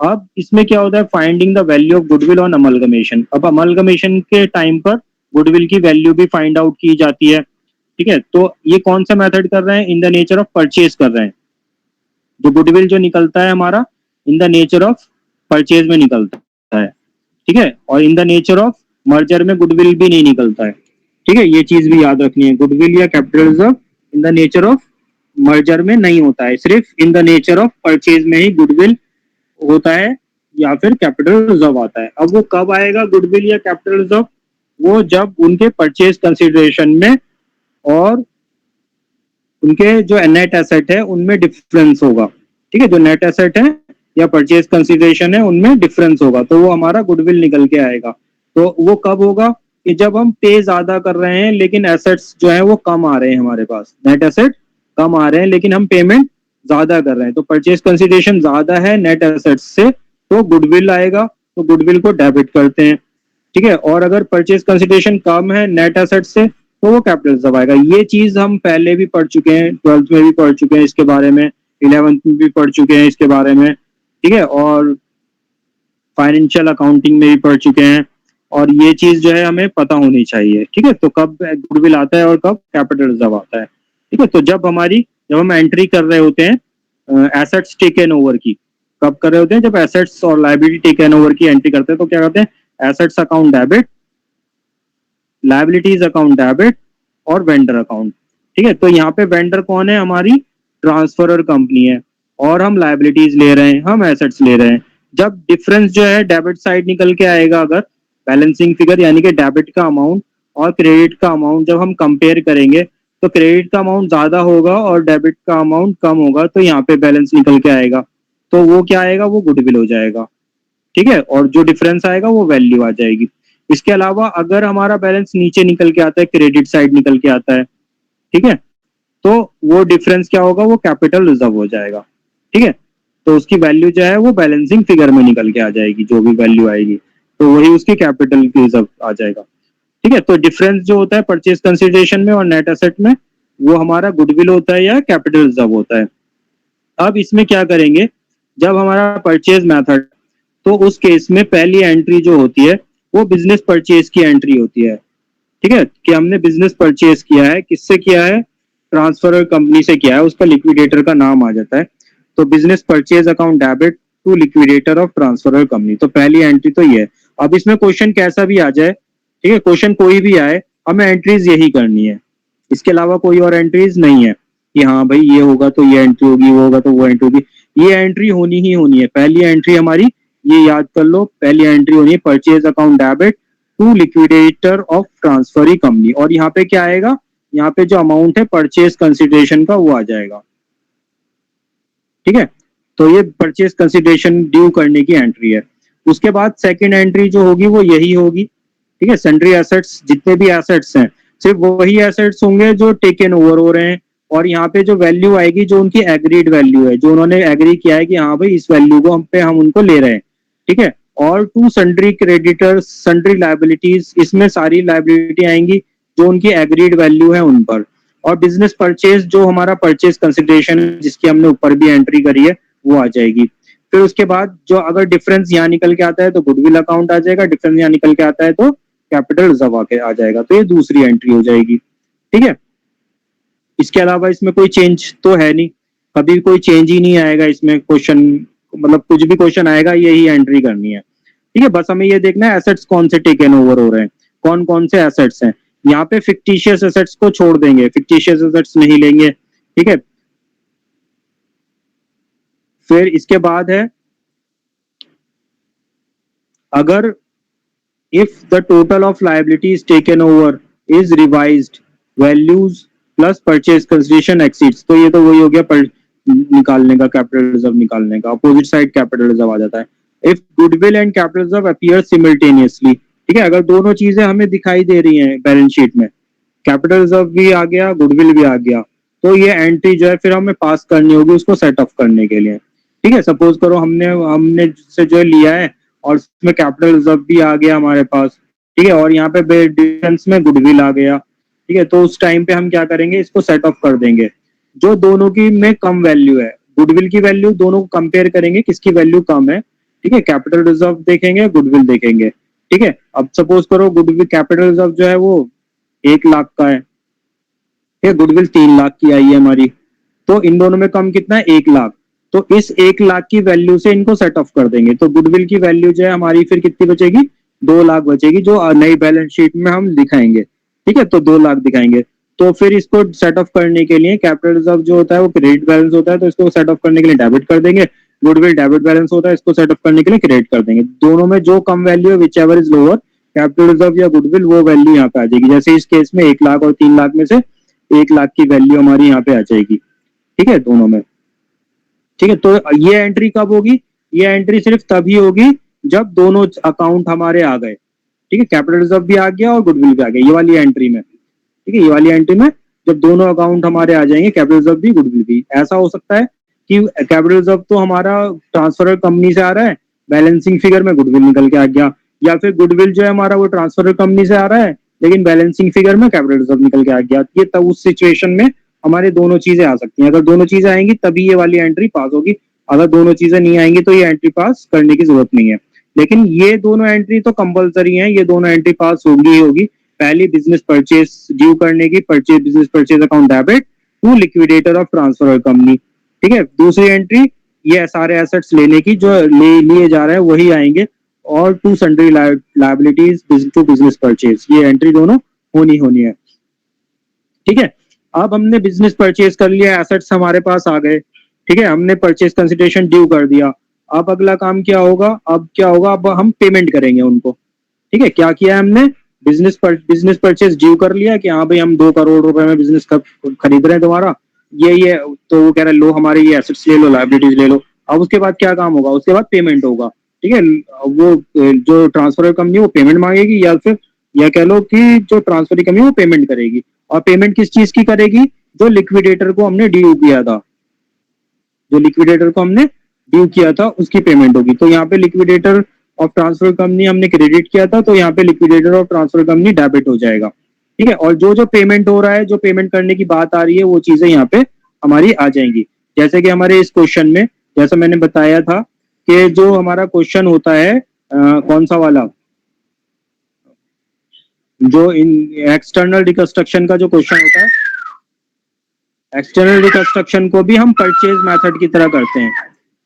अब इसमें क्या होता है, finding the value of goodwill on amalgamation. अब अमलगमेशन के टाइम पर गुडविल की वैल्यू भी फाइंड आउट की जाती है, ठीक है। तो ये कौन सा मेथड कर रहे हैं, इन द नेचर ऑफ परचेज कर रहे हैं, जो गुडविल जो निकलता है हमारा इन द नेचर ऑफ परचेज में निकलता है, ठीक है, और in the nature of merger में गुडविल भी नहीं निकलता है, ठीक है। ये चीज भी याद रखनी है, गुडविल या capital reserve in the nature of merger में नहीं होता है, सिर्फ इन द नेचर ऑफ परचेज में ही गुडविल होता है या फिर कैपिटल रिजर्व आता है। अब वो कब आएगा गुडविल या कैपिटल रिजर्व, वो जब उनके परचेज कंसिडरेशन में और उनके जो नेट एसेट है उनमें डिफरेंस होगा, ठीक है, जो नेट एसेट है या परचेज कंसिडरेशन है उनमें डिफरेंस होगा, तो वो हमारा गुडविल निकल के आएगा। तो वो कब होगा कि जब हम पे ज्यादा कर रहे हैं लेकिन एसेट्स जो है वो कम आ रहे हैं, हमारे पास नेट एसेट कम आ रहे हैं लेकिन हम पेमेंट ज्यादा कर रहे हैं, तो परचेज कंसिडरेशन ज्यादा है नेट एसेट्स से, तो गुडविल आएगा, तो गुडविल को डेबिट करते हैं, ठीक है। और अगर परचेज कंसिडरेशन कम है नेट एसेट से तो वो कैपिटल रिजर्व आएगा। ये चीज हम पहले भी पढ़ चुके हैं, 12th में भी पढ़ चुके हैं इसके बारे में, 11th में भी पढ़ चुके हैं इसके बारे में, ठीक है, और फाइनेंशियल अकाउंटिंग में भी पढ़ चुके हैं, और ये चीज जो है हमें पता होनी चाहिए, ठीक है। तो कब गुडविल आता है और कब कैपिटल रिजर्व आता है, ठीक है। तो जब हम एंट्री कर रहे होते हैं एसेट्स टेकन ओवर की, कब कर रहे होते हैं, जब एसेट्स और लायबिलिटी टेकन ओवर की एंट्री करते हैं तो क्या करते हैं, assets account debit, liabilities account debit और वेंडर अकाउंट, ठीक है। तो यहाँ पे वेंडर कौन है, हमारी ट्रांसफरर कंपनी है, और हम लायबिलिटीज ले रहे हैं, हम एसेट्स ले रहे हैं। जब डिफरेंस जो है डेबिट साइड निकल के आएगा, अगर बैलेंसिंग फिगर यानी कि डेबिट का अमाउंट और क्रेडिट का अमाउंट जब हम कंपेयर करेंगे तो क्रेडिट का अमाउंट ज्यादा होगा और डेबिट का अमाउंट कम होगा, तो यहाँ पे बैलेंस निकल के आएगा, तो वो क्या आएगा, वो गुडविल हो जाएगा, ठीक है। और जो डिफरेंस आएगा वो वैल्यू आ जाएगी। इसके अलावा अगर हमारा बैलेंस नीचे निकल के आता है, क्रेडिट साइड निकल के आता है, ठीक है, तो वो डिफरेंस क्या होगा, वो कैपिटल रिजर्व हो जाएगा, ठीक है। तो उसकी वैल्यू जो है वो बैलेंसिंग फिगर में निकल के आ जाएगी, जो भी वैल्यू आएगी तो वही उसकी कैपिटल रिजर्व आ जाएगा, ठीक है। तो डिफरेंस जो होता है परचेज कंसिडरेशन में और नेट एसेट में, वो हमारा गुडविल होता है या कैपिटल रिजर्व होता है। अब इसमें क्या करेंगे, जब हमारा परचेज मेथड, तो उस केस में पहली एंट्री जो होती है वो बिजनेस परचेज की एंट्री होती है, ठीक है, कि हमने बिजनेस परचेज किया है, किससे किया है, ट्रांसफर कंपनी से किया है, उसका लिक्विडेटर का नाम आ जाता है। तो business purchase account debit to liquidator of transfer company, तो पहली एंट्री तो ये है। अब इसमें क्वेश्चन कैसा भी आ जाए, ठीक है, क्वेश्चन कोई भी आए, हमें एंट्रीज यही करनी है, इसके अलावा कोई और एंट्रीज नहीं है कि हाँ भाई ये होगा तो ये एंट्री होगी, वो होगा तो वो एंट्री होगी, ये एंट्री होनी ही होनी है। पहली एंट्री हमारी, ये याद कर लो, पहली एंट्री होनी है purchase account debit to liquidator of transferee company, और यहाँ पे क्या आएगा, यहाँ पे जो अमाउंट है परचेज कंसिडरेशन का वो आ जाएगा, ठीक है। तो ये परचेज कंसिडरेशन ड्यू करने की एंट्री है। उसके बाद सेकंड एंट्री जो होगी वो यही होगी, ठीक है, सन्ड्री एसेट्स, जितने भी एसेट्स हैं सिर्फ वही एसेट्स होंगे जो टेकन ओवर हो रहे हैं, और यहाँ पे जो वैल्यू आएगी जो उनकी एग्रीड वैल्यू है, जो उन्होंने एग्री किया है कि हाँ भाई इस वैल्यू को हम उनको ले रहे हैं, ठीक है। और to sundry creditors, sundry liabilities, इसमें सारी लायबिलिटी आएंगी जो उनकी एग्रीड वैल्यू है उन पर। और बिजनेस परचेज जो हमारा परचेज कंसिडरेशन जिसकी हमने ऊपर भी एंट्री करी है वो आ जाएगी। फिर उसके बाद जो अगर डिफरेंस यहाँ निकल के आता है तो गुडविल अकाउंट आ जाएगा, डिफरेंस यहाँ निकल के आता है तो कैपिटल रिजर्व आके आ जाएगा, तो ये दूसरी एंट्री हो जाएगी, ठीक है। इसके अलावा इसमें कोई चेंज तो है नहीं, कभी कोई चेंज ही नहीं आएगा इसमें, क्वेश्चन मतलब कुछ भी क्वेश्चन आएगा यही एंट्री करनी है, ठीक है। बस हमें ये देखना है एसेट्स कौन से टेकन ओवर हो रहे हैं, कौन कौन से एसेट्स हैं। यहाँ पे फिक्टिशियस एसेट्स को छोड़ देंगे, फिक्टिशियस एसेट्स नहीं लेंगे, ठीक है। फिर इसके बाद है, अगर if the total of liabilities taken over is revised, values plus purchase consideration exceeds, तो ये तो वही हो गया पर निकालने का, कैपिटल रिजर्व निकालने का, अपोजिट साइड कैपिटल रिजर्व आ जाता है। If goodwill and capital reserve appear simultaneously, ठीक है, अगर दोनों चीजें हमें दिखाई दे रही हैं बैलेंस शीट में, कैपिटल रिजर्व भी आ गया, गुडविल भी आ गया, तो ये एंट्री जो है फिर हमें पास करनी होगी उसको सेट ऑफ करने के लिए, ठीक है। सपोज करो हमने से जो लिया है और उसमें कैपिटल रिजर्व भी आ गया हमारे पास, ठीक है, और यहाँ पे डिफरेंस में गुडविल आ गया, ठीक है, तो उस टाइम पे हम क्या करेंगे, इसको सेट ऑफ कर देंगे। जो दोनों की में कम वैल्यू है, गुडविल की वैल्यू, दोनों को कंपेयर करेंगे किसकी वैल्यू कम है, ठीक है, कैपिटल रिजर्व देखेंगे, गुडविल देखेंगे, ठीक है। अब सपोज करो गुडविल कैपिटल रिजर्व जो है वो 1 लाख का है, ठीक है, गुडविल 3 लाख की आई है हमारी, तो इन दोनों में कम कितना है, 1 लाख, तो इस 1 लाख की वैल्यू से इनको सेट ऑफ कर देंगे, तो गुडविल की वैल्यू जो है हमारी फिर कितनी बचेगी, 2 लाख बचेगी, जो नई बैलेंस शीट में हम दिखाएंगे, ठीक है, तो 2 लाख दिखाएंगे। तो फिर इसको सेट ऑफ करने के लिए कैपिटल रिजर्व जो होता है वो क्रेडिट बैलेंस होता है, तो इसको सेट ऑफ करने के लिए डेबिट कर देंगे, गुडविल डेबिट बैलेंस होता है, इसको सेट ऑफ करने के लिए क्रेडिट कर देंगे। दोनों में जो कम वैल्यू है, which ever is lower, capital reserve या गुडविल, वो वैल्यू यहाँ पे आ जाएगी। जैसे इस केस में 1 लाख और 3 लाख में से 1 लाख की वैल्यू हमारी यहाँ पे आ जाएगी, ठीक है, दोनों में। ठीक है, तो ये एंट्री कब होगी? ये एंट्री सिर्फ तभी होगी जब दोनों अकाउंट हमारे आ गए, ठीक है, कैपिटल रिजर्व भी आ गया और गुडविल भी आ गया, ये वाली एंट्री में, ठीक है, ये वाली एंट्री में जब दोनों अकाउंट हमारे आ जाएंगे, कैपिटल रिजर्व भी गुडविल भी। ऐसा हो सकता है कि कैपिटल रिजर्व तो हमारा ट्रांसफर कंपनी से आ रहा है, बैलेंसिंग फिगर में गुडविल निकल के आ गया, या फिर गुडविल जो है हमारा वो ट्रांसफर कंपनी से आ रहा है लेकिन बैलेंसिंग फिगर में कैपिटल रिजर्व निकल के आ गया। ये तब उस सिचुएशन में हमारे दोनों चीजें आ सकती हैं। अगर दोनों चीजें आएंगी तभी ये वाली एंट्री पास होगी, अगर दोनों चीजें नहीं आएंगी तो ये एंट्री पास करने की जरूरत नहीं है। लेकिन ये दोनों एंट्री तो कंपलसरी है, ये दोनों एंट्री पास होगी ही होगी। पहली बिजनेस परचेज ड्यू करने की, purchase business purchase account debit to liquidator of transfer company, ठीक है। दूसरी एंट्री ये सारे एसेट्स लेने की जो लिए जा रहे हैं वही आएंगे, और to sundry liabilities to business purchase, ये एंट्री दोनों होनी है, ठीक है। अब हमने बिजनेस परचेज कर लिया, एसेट्स हमारे पास आ गए, ठीक है, हमने परचेज कंसिडरेशन ड्यू कर दिया। अब अगला काम क्या होगा? अब हम पेमेंट करेंगे उनको, ठीक है। क्या किया है हमने? बिजनेस परचेज ड्यू कर लिया कि हाँ भाई हम 2 करोड़ रुपए में बिजनेस खरीद रहे हैं तुम्हारा, ये तो वो कह रहा है लो हमारे ये एसेट्स ले लो, लायबिलिटीज ले लो। अब उसके बाद क्या काम होगा? उसके बाद पेमेंट होगा, ठीक है। वो जो ट्रांसफर कंपनी वो पेमेंट मांगेगी, या फिर या कह लो कि जो ट्रांसफर कंपनी वो पेमेंट करेगी। और पेमेंट किस चीज की करेगी? जो लिक्विडेटर को हमने ड्यू किया था, जो लिक्विडेटर को हमने ड्यू किया था उसकी पेमेंट होगी। तो यहाँ पे लिक्विडेटर ऑफ ट्रांसफर कंपनी हमने क्रेडिट किया था, तो यहाँ पे liquidator of transfer company debit हो जाएगा, ठीक है। और जो जो पेमेंट हो रहा है, जो पेमेंट करने की बात आ रही है, वो चीजें यहाँ पे हमारी आ जाएंगी। जैसे कि हमारे इस क्वेश्चन में, जैसा मैंने बताया था कि जो हमारा क्वेश्चन होता है कौन सा वाला, जो इन एक्सटर्नल रिकंस्ट्रक्शन का जो क्वेश्चन होता है, एक्सटर्नल रिकंस्ट्रक्शन को भी हम परचेज मेथड की तरह करते हैं,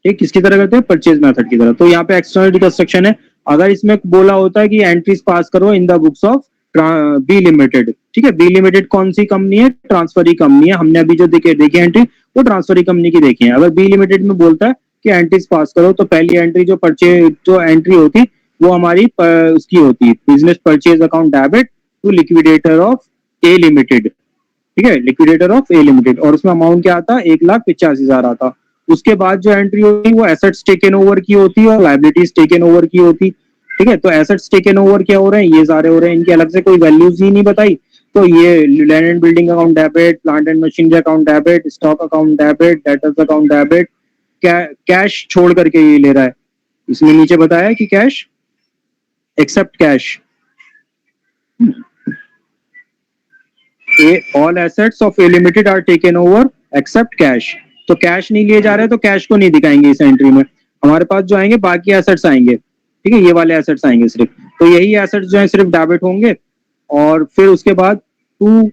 ठीक, किसकी तरह करते हैं? परचेज मेथड की तरह। तो यहाँ पे एक्सटर्नल रिकंस्ट्रक्शन है, अगर इसमें बोला होता है कि एंट्रीज पास करो in the books of B limited, ठीक है। बी लिमिटेड कौन सी कंपनी है? ट्रांसफरी कंपनी है। हमने अभी जो देखी एंट्री वो ट्रांसफरी कंपनी की देखी है। अगर बी लिमिटेड में बोलता है कि एंट्रीज पास करो, तो पहली एंट्री जो एंट्री होती वो हमारी उसकी होती है business purchase account debit to liquidator of A limited, ठीक है, लिक्विडेटर ऑफ ए लिमिटेड। और उसमें अमाउंट क्या आता? 1,85,000 आता। उसके बाद जो एंट्री होती वो एसेट्स टेकन ओवर की होती है और लायबिलिटीज टेकन ओवर की होती, ठीक है। तो एसेट्स टेकन ओवर क्या हो रहे हैं? ये सारे हो रहे हैं, इनकी अलग से कोई वैल्यूज ही नहीं बताई। तो ये land and building account debit, plant and machinery account debit, stock account debit, debtors account debit, cash छोड़ करके ये ले रहा है। इसमें नीचे बताया कि cash except cash, all assets of A limited are taken over except cash. तो कैश नहीं लिए जा रहे, तो कैश को नहीं दिखाएंगे इस एंट्री में। हमारे पास जो आएंगे बाकी एसेट्स आएंगे, ठीक है, ये वाले एसेट्स आएंगे सिर्फ। तो यही एसेट्स जो है सिर्फ डेबिट होंगे। और फिर उसके बाद टू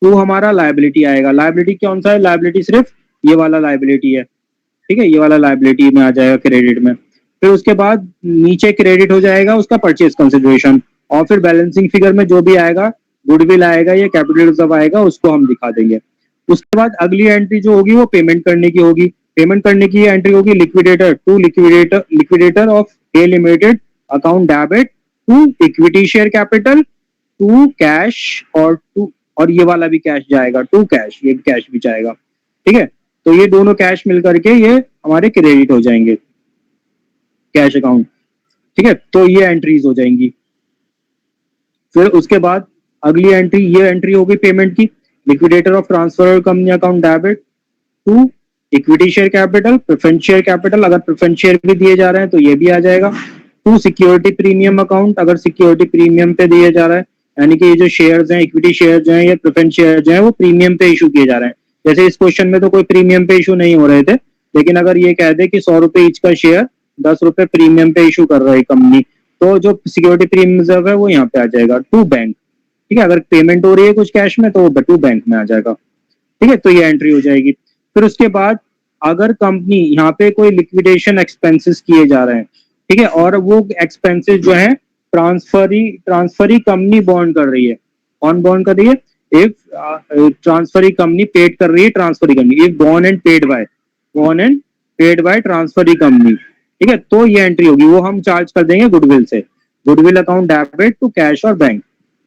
टू हमारा लायबिलिटी आएगा। लायबिलिटी कौन सा है? लायबिलिटी सिर्फ ये वाला लायबिलिटी है, ठीक है, ये वाला लायबिलिटी में आ जाएगा क्रेडिट में। फिर उसके बाद नीचे क्रेडिट हो जाएगा उसका परचेज कंसिडरेशन, और फिर बैलेंसिंग फिगर में जो भी आएगा, गुडविल आएगा या कैपिटल रिजर्व आएगा, उसको हम दिखा देंगे। उसके बाद अगली एंट्री जो होगी वो पेमेंट करने की होगी। पेमेंट करने की एंट्री होगी liquidator of A limited account debit to equity share capital to cash, और ये वाला भी कैश जाएगा टू कैश, ये कैश भी जाएगा, ठीक है। तो ये दोनों कैश मिल करके ये हमारे क्रेडिट हो जाएंगे कैश अकाउंट, ठीक है। तो ये एंट्रीज हो जाएंगी। फिर उसके बाद अगली एंट्री, ये एंट्री होगी पेमेंट की, liquidator of transfer company account debit to equity share capital, preference share capital, अगर प्रेफरेंस शेयर भी दिए जा रहे हैं तो ये भी आ जाएगा। टू सिक्योरिटी प्रीमियम अकाउंट, अगर सिक्योरिटी प्रीमियम पे दिए जा रहा है, यानी कि ये जो शेयर्स हैं, इक्विटी शेयर जो है या प्रेफरेंस शेयर जो है वो प्रीमियम पे इशू किए जा रहे हैं। जैसे इस क्वेश्चन में तो कोई प्रीमियम पे इशू नहीं हो रहे थे, लेकिन अगर ये कह दे कि 100 रुपए ईच का शेयर 10 रुपए प्रीमियम पे इशू कर रही है कंपनी, तो जो सिक्योरिटी प्रीमियम रिजर्व है वो यहाँ पे आ जाएगा टू बैंक, ठीक है। अगर पेमेंट हो रही है कुछ कैश में तो वो टू बैंक में आ जाएगा, ठीक है। तो ये एंट्री हो जाएगी। फिर उसके बाद अगर कंपनी यहाँ पे कोई लिक्विडेशन एक्सपेंसेस किए जा रहे हैं, ठीक है, और वो एक्सपेंसेस जो है ट्रांसफरी कंपनी बॉन्ड कर रही है। कौन बॉन्ड कर रही है? इफ ट्रांसफरी कंपनी पेड कर रही है, transferee company if bond and paid by transferee company, ठीक है। तो ये एंट्री होगी, वो हम चार्ज कर देंगे गुडविल से, goodwill account debit to cash और बैंक,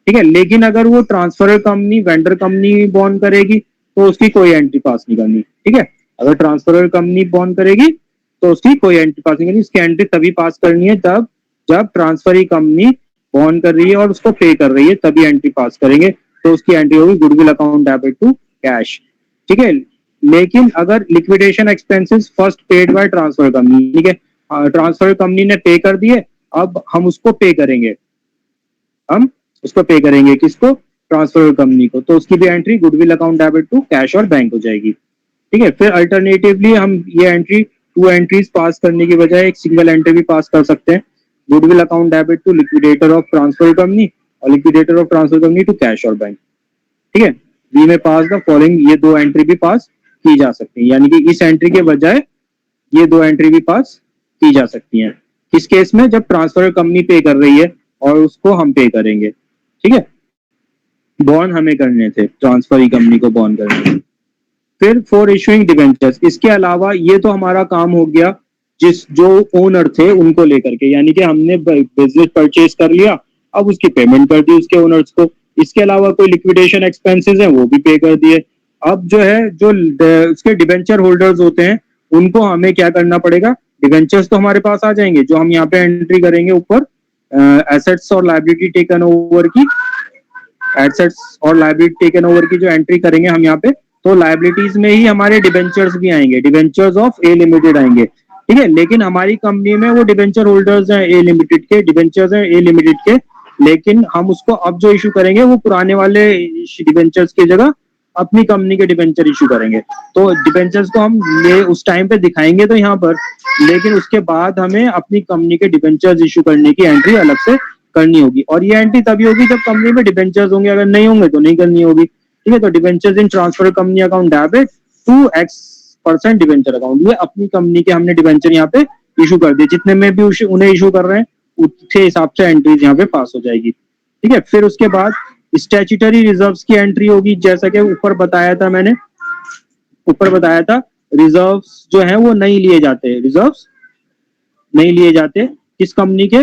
ठीक है। लेकिन अगर वो transfer company vendor company bond करेगी तो उसकी कोई एंट्री पास नहीं करनी, ठीक है। अगर ट्रांसफर कंपनी बॉन्ड करेगी तो उसकी कोई एंट्री पास नहीं करनी, उसकी एंट्री तभी पास करनी है जब जब ट्रांसफर कंपनी बॉन्ड कर रही है और उसको पे कर रही है, तभी एंट्री पास करेंगे। तो उसकी एंट्री होगी goodwill account debit to cash, ठीक है। लेकिन अगर liquidation expenses first paid by transfer company, ठीक है, ट्रांसफर कंपनी ने पे कर दिए, अब हम उसको पे करेंगे, हम उसको पे करेंगे किसको, ट्रांसफर कंपनी को, तो उसकी भी entry goodwill account debit to cash और बैंक हो जाएगी, ठीक है। फिर अल्टरनेटिवली हम ये एंट्री टू एंट्रीज पास करने की बजाय एक सिंगल एंट्री भी पास कर सकते हैं, goodwill account debit to liquidator of transfer company और liquidator of transfer company to cash और बैंक, ठीक है। वी में पास द फॉलोइंग, ये दो एंट्री भी पास की जा सकती है, यानी कि इस एंट्री के बजाय ये दो एंट्री भी पास की जा सकती हैं। किस केस में, जब ट्रांसफर कंपनी पे कर रही है और उसको हम पे करेंगे, ठीक है। बॉन्ड हमें करने थे, ट्रांसफर कंपनी को बॉन्ड करने थे। फिर फॉर इशूइंग डिबेंचर्स, इसके अलावा ये तो हमारा काम हो गया जिस जो ओनर थे उनको लेकर के, यानी कि हमने बिजनेस परचेज कर लिया, अब उसकी पेमेंट कर दी उसके ओनर्स को। इसके अलावा कोई लिक्विडेशन एक्सपेंसेस है वो भी पे कर दिए। अब जो है जो उसके डिबेंचर होल्डर्स होते हैं उनको हमें क्या करना पड़ेगा, डिबेंचर्स तो हमारे पास आ जाएंगे, जो हम यहाँ पे एंट्री करेंगे ऊपर एसेट्स और लायबिलिटी टेकन ओवर की, एसेट्स और लायबिलिटी टेकन ओवर की जो एंट्री करेंगे हम यहाँ पे, तो लायबिलिटीज में ही हमारे डिबेंचर्स भी आएंगे, डिबेंचर्स ऑफ ए लिमिटेड आएंगे, ठीक है। लेकिन हमारी कंपनी में वो डिबेंचर होल्डर्स हैं ए लिमिटेड के, डिबेंचर्स हैं ए लिमिटेड के, लेकिन हम उसको अब जो इशू करेंगे वो पुराने वाले डिबेंचर्स की जगह अपनी कंपनी के डिबेंचर इशू करेंगे। तो डिबेंचर्स को हम ले उस टाइम पे दिखाएंगे तो यहाँ पर, लेकिन उसके बाद हमें अपनी कंपनी के डिबेंचर्स इशू करने की एंट्री अलग से करनी होगी, और ये एंट्री तभी होगी जब कंपनी में डिबेंचर्स होंगे, अगर नहीं होंगे तो नहीं करनी होगी, ठीक है। तो debentures in transfer company account debit to X% debenture account, ये अपनी कंपनी के हमने डिबेंचर यहाँ पे इशू कर दिए, जितने में भी उन्हें इशू कर रहे हैं उसके हिसाब से एंट्रीज यहाँ पे पास हो जाएगी, ठीक है। फिर उसके बाद स्टैट्यूटरी रिजर्व्स की एंट्री होगी, जैसा कि ऊपर बताया था मैंने, ऊपर बताया था रिजर्व्स जो है वो नहीं लिए जाते, रिजर्व्स नहीं लिए जाते किस कंपनी के,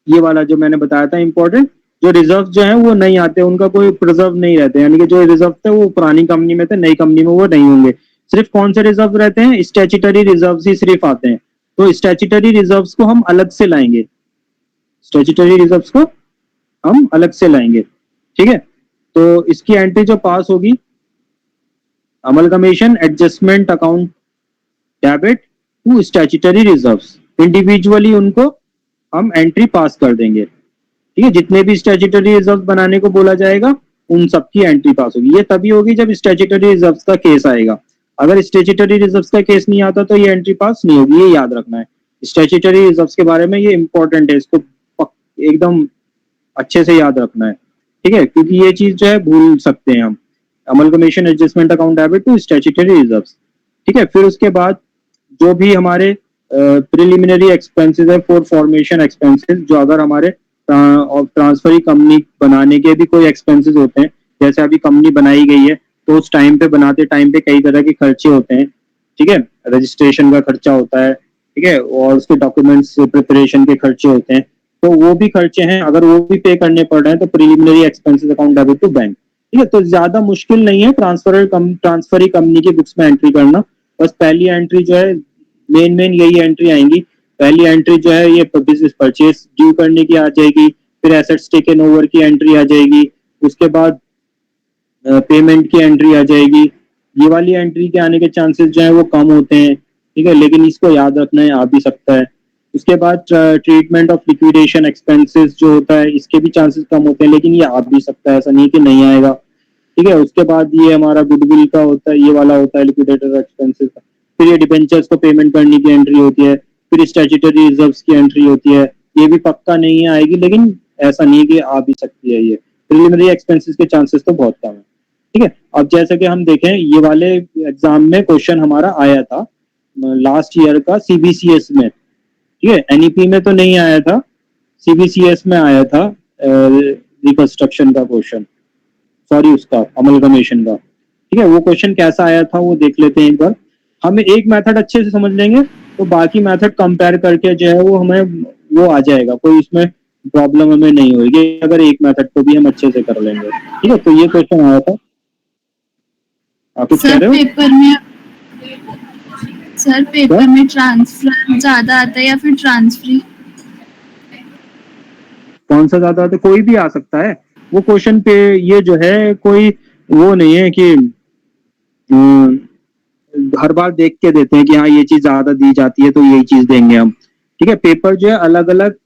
ये वाला जो मैंने बताया था इंपॉर्टेंट, जो रिजर्व जो है वो नहीं आते, उनका कोई प्रिजर्व नहीं रहते, यानी कि जो रिजर्व थे वो पुरानी कंपनी में थे, नई कंपनी में वो नहीं होंगे। सिर्फ कौन से रिजर्व रहते हैं, स्टैट्यूटरी रिजर्व ही सिर्फ आते हैं, तो स्टैट्यूटरी रिजर्व को हम अलग से लाएंगे, स्टैट्यूटरी रिजर्व को हम अलग से लाएंगे, ठीक है। तो इसकी एंट्री जो पास होगी, amalgamation adjustment account debit to statutory reserves, individually उनको हम एंट्री पास कर देंगे, ठीक है। जितने भी स्टैट्यूटरी रिजर्व बनाने को बोला जाएगा उन सबकी एंट्री पास होगी। ये तभी होगी जब स्टैट्यूटरी रिजर्व का केस आएगा, अगर स्टैट्यूटरी रिजर्व का केस नहीं आता तो ये एंट्री पास नहीं होगी, ये याद रखना है। स्टैट्यूटरी रिजर्व के बारे में ये इंपॉर्टेंट है, इसको एकदम अच्छे से याद रखना है, ठीक है, क्योंकि ये चीज जो है भूल सकते हैं हम। Amalgamation adjustment account debit to statutory reserve, ठीक है। फिर उसके बाद जो भी हमारे प्रिलिमिनरी एक्सपेंसेस है फॉर फॉर्मेशन एक्सपेंसेस, जो अगर हमारे ट्रांसफर कंपनी बनाने के भी कोई एक्सपेंसेस होते हैं, जैसे अभी कंपनी बनाई गई है तो उस टाइम पे बनाते टाइम पे कई तरह के खर्चे होते हैं, ठीक है, रजिस्ट्रेशन का खर्चा होता है, ठीक है, और उसके डॉक्यूमेंट्स प्रिपरेशन के खर्चे होते हैं, तो वो भी खर्चे हैं, अगर वो भी पे करने पड़ रहे हैं तो preliminary expenses account debit to bank, ठीक है। तो ज्यादा मुश्किल नहीं है ट्रांसफर कंपनी की बुक्स में एंट्री करना, बस पहली एंट्री जो है मेन यही एंट्री आएंगी। पहली एंट्री जो है ये बिजनेस परचेज ड्यू करने की आ जाएगी, फिर एसेट्स टेकन ओवर की एंट्री आ जाएगी, उसके बाद पेमेंट की एंट्री आ जाएगी। ये वाली एंट्री के आने के चांसेस जो है वो कम होते हैं, ठीक है, लेकिन इसको याद रखना है, आ भी सकता है। उसके बाद ट्रीटमेंट ऑफ लिक्विडेशन एक्सपेंसेस जो होता है इसके भी चांसेस कम होते हैं, लेकिन ये आ भी सकता है, ऐसा नहीं कि नहीं आएगा, ठीक है। उसके बाद ये हमारा गुडविल का होता है, ये वाला होता है लिक्विडेटर एक्सपेंसेस का। फिर ये डिबेंचर्स को पेमेंट करने की एंट्री होती है, फिर स्टैट्यूटरी रिजर्व्स की एंट्री होती है, ये भी पक्का नहीं है आएगी, लेकिन ऐसा नहीं कि आ भी सकती है। ये प्रिलिमिनरी एक्सपेंसेस के चांसेस तो बहुत कम है, ठीक है। अब जैसे कि हम देखें ये वाले एग्जाम में क्वेश्चन हमारा आया था लास्ट ईयर का सीबीसीएस में, ठीक है, एनईपी में तो नहीं आया था, सीबीसीएस में आया था रिकंस्ट्रक्शन का क्वेश्चन, सॉरी उसका अमलगमेशन का, ठीक है। वो क्वेश्चन कैसा आया था वो देख लेते हैं एक बार। हमें एक मेथड अच्छे से समझ लेंगे तो बाकी मेथड कंपेयर करके जो है वो हमें वो आ जाएगा, कोई इसमें प्रॉब्लम हमें नहीं होगी अगर एक मेथड को भी हम अच्छे से कर लेंगे। ठीक है, तो ये क्वेश्चन आया था। आप कुछ कह सर रहे हो? पेपर में ट्रांसफर ज्यादा आता है या फिर ट्रांसफरी? कौन सा ज्यादा आता है? कोई भी आ सकता है वो क्वेश्चन पे। ये जो है कोई वो नहीं है कि हर बार देख के देते हैं कि हाँ ये चीज ज्यादा दी जाती है तो यही चीज देंगे हम। ठीक है, पेपर जो है अलग अलग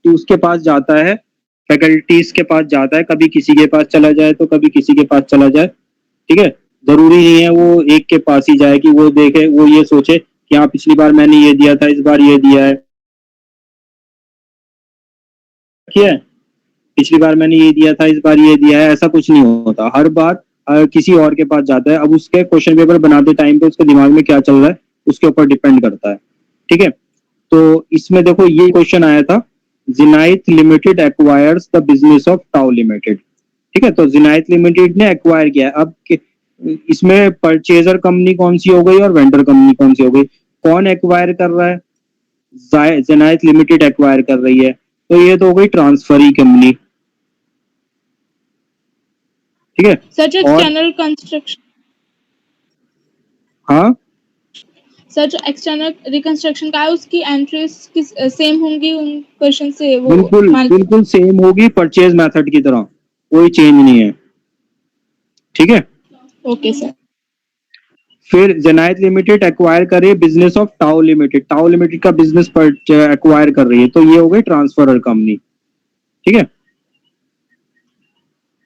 उसके पास जाता है, फैकल्टीज के पास जाता है, कभी किसी के पास चला जाए तो कभी किसी के पास चला जाए। ठीक है, जरूरी नहीं है वो एक के पास ही जाए कि वो देखे, वो ये सोचे कि हाँ पिछली बार मैंने ये दिया था, इस बार ये दिया है। ठीक है, पिछली बार मैंने ये दिया था, इस बार ये दिया है, ऐसा कुछ नहीं होता। हर बार किसी और के पास जाता है। अब उसके क्वेश्चन पेपर बनाते टाइम पे उसके दिमाग में क्या चल रहा है उसके ऊपर डिपेंड करता है। ठीक है, तो इसमें देखो ये क्वेश्चन आया था, Zenith Limited acquires the business of Tau Limited. ठीक है, तो जिनाइथ लिमिटेड ने एक्वायर किया है। अब इसमें परचेजर कंपनी कौन सी हो गई और वेंडर कंपनी कौन सी हो गई? कौन एक्वायर कर रहा है? जिनाइथ लिमिटेड एक्वायर कर रही है, तो ये तो हो गई ट्रांसफरी कंपनी। ठीक है, सच एक्सटर्नल कंस्ट्रक्शन, हाँ सच एक्सटर्नल रिकंस्ट्रक्शन का है, उसकी एंट्रीज किस सेम होंगी उन क्वेश्चन से? वो बिल्कुल बिल्कुल सेम होगी, परचेज मेथड की तरह, कोई चेंज नहीं है। ठीक है, ओके सर। फिर जेनाइथ लिमिटेड एक्वायर कर रही है business of Tau Limited, Tau limited का बिजनेस एक्वायर कर रही है, तो ये हो गई ट्रांसफरर कंपनी। ठीक है,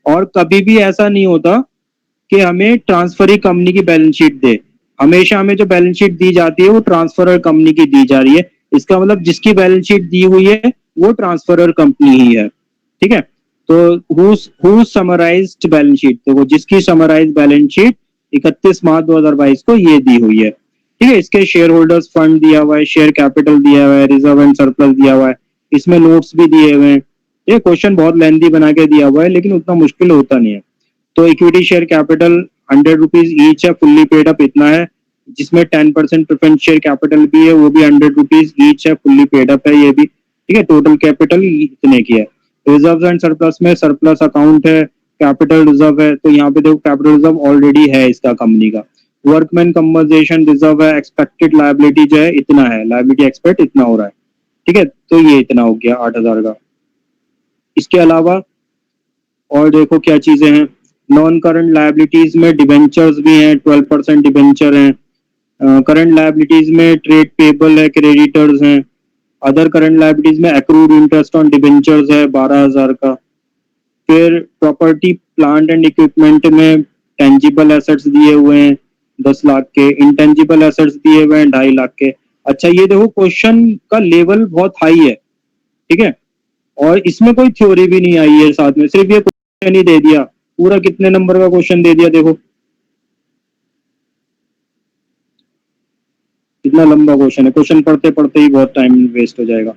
और कभी भी ऐसा नहीं होता कि हमें ट्रांसफरी कंपनी की बैलेंस शीट दे। हमेशा हमें जो बैलेंस शीट दी जाती है वो ट्रांसफरर कंपनी की दी जा रही है। इसका मतलब जिसकी बैलेंस शीट दी हुई है वो ट्रांसफरर कंपनी ही है। ठीक है, तो हु समराइज्ड बैलेंस शीट, तो वो जिसकी समराइज बैलेंस शीट 31 मार्च 2022 को ये दी हुई है। ठीक है, इसके शेयर होल्डर्स फंड दिया हुआ है, शेयर कैपिटल दिया हुआ है, रिजर्व एंड सरप्लस दिया हुआ है, इसमें नोट्स भी दिए हुए हैं। ये क्वेश्चन बहुत लेंथी बना के दिया हुआ है लेकिन उतना मुश्किल होता नहीं है। तो equity share capital 100 rupees each है, फुल्ली पेड अप इतना है, जिसमें 10% प्रेफरेंस शेयर कैपिटल भी है, वो भी 100 रुपीज ईच है, फुल्ली पेड अप है ये भी। ठीक है, टोटल कैपिटल इतने की है। रिजर्व एंड सरप्लस में सरप्लस अकाउंट है, कैपिटल रिजर्व है, तो यहाँ पे देखो कैपिटल रिजर्व ऑलरेडी है इसका कंपनी का। वर्कमैन कंपनसेशन रिजर्व है, एक्सपेक्टेड लायबिलिटी जो है इतना है, लायबिलिटी एक्सपेक्ट इतना हो रहा है। ठीक है, तो ये इतना हो गया 8,000 का। इसके अलावा और देखो क्या चीजें हैं, नॉन करंट लायबिलिटीज में डिबेंचर्स भी हैं, 12% डिबेंचर हैं। करंट लायबिलिटीज में ट्रेड पेबल है, क्रेडिटर्स हैं। अदर करंट लायबिलिटीज में एक्रूड इंटरेस्ट ऑन डिबेंचर्स है 12,000 का। फिर प्रॉपर्टी प्लांट एंड इक्विपमेंट में टेंजिबल एसेट्स दिए हुए हैं 10 लाख के, इंटेंजिबल एसेट्स दिए हुए हैं 2.5 लाख के। अच्छा, ये देखो क्वेश्चन का लेवल बहुत हाई है। ठीक है, और इसमें कोई थ्योरी भी नहीं आई है साथ में, सिर्फ ये क्वेश्चन ही दे दिया। पूरा कितने नंबर का क्वेश्चन दे दिया देखो, कितना लंबा क्वेश्चन है। क्वेश्चन पढ़ते पढ़ते ही बहुत टाइम वेस्ट हो जाएगा।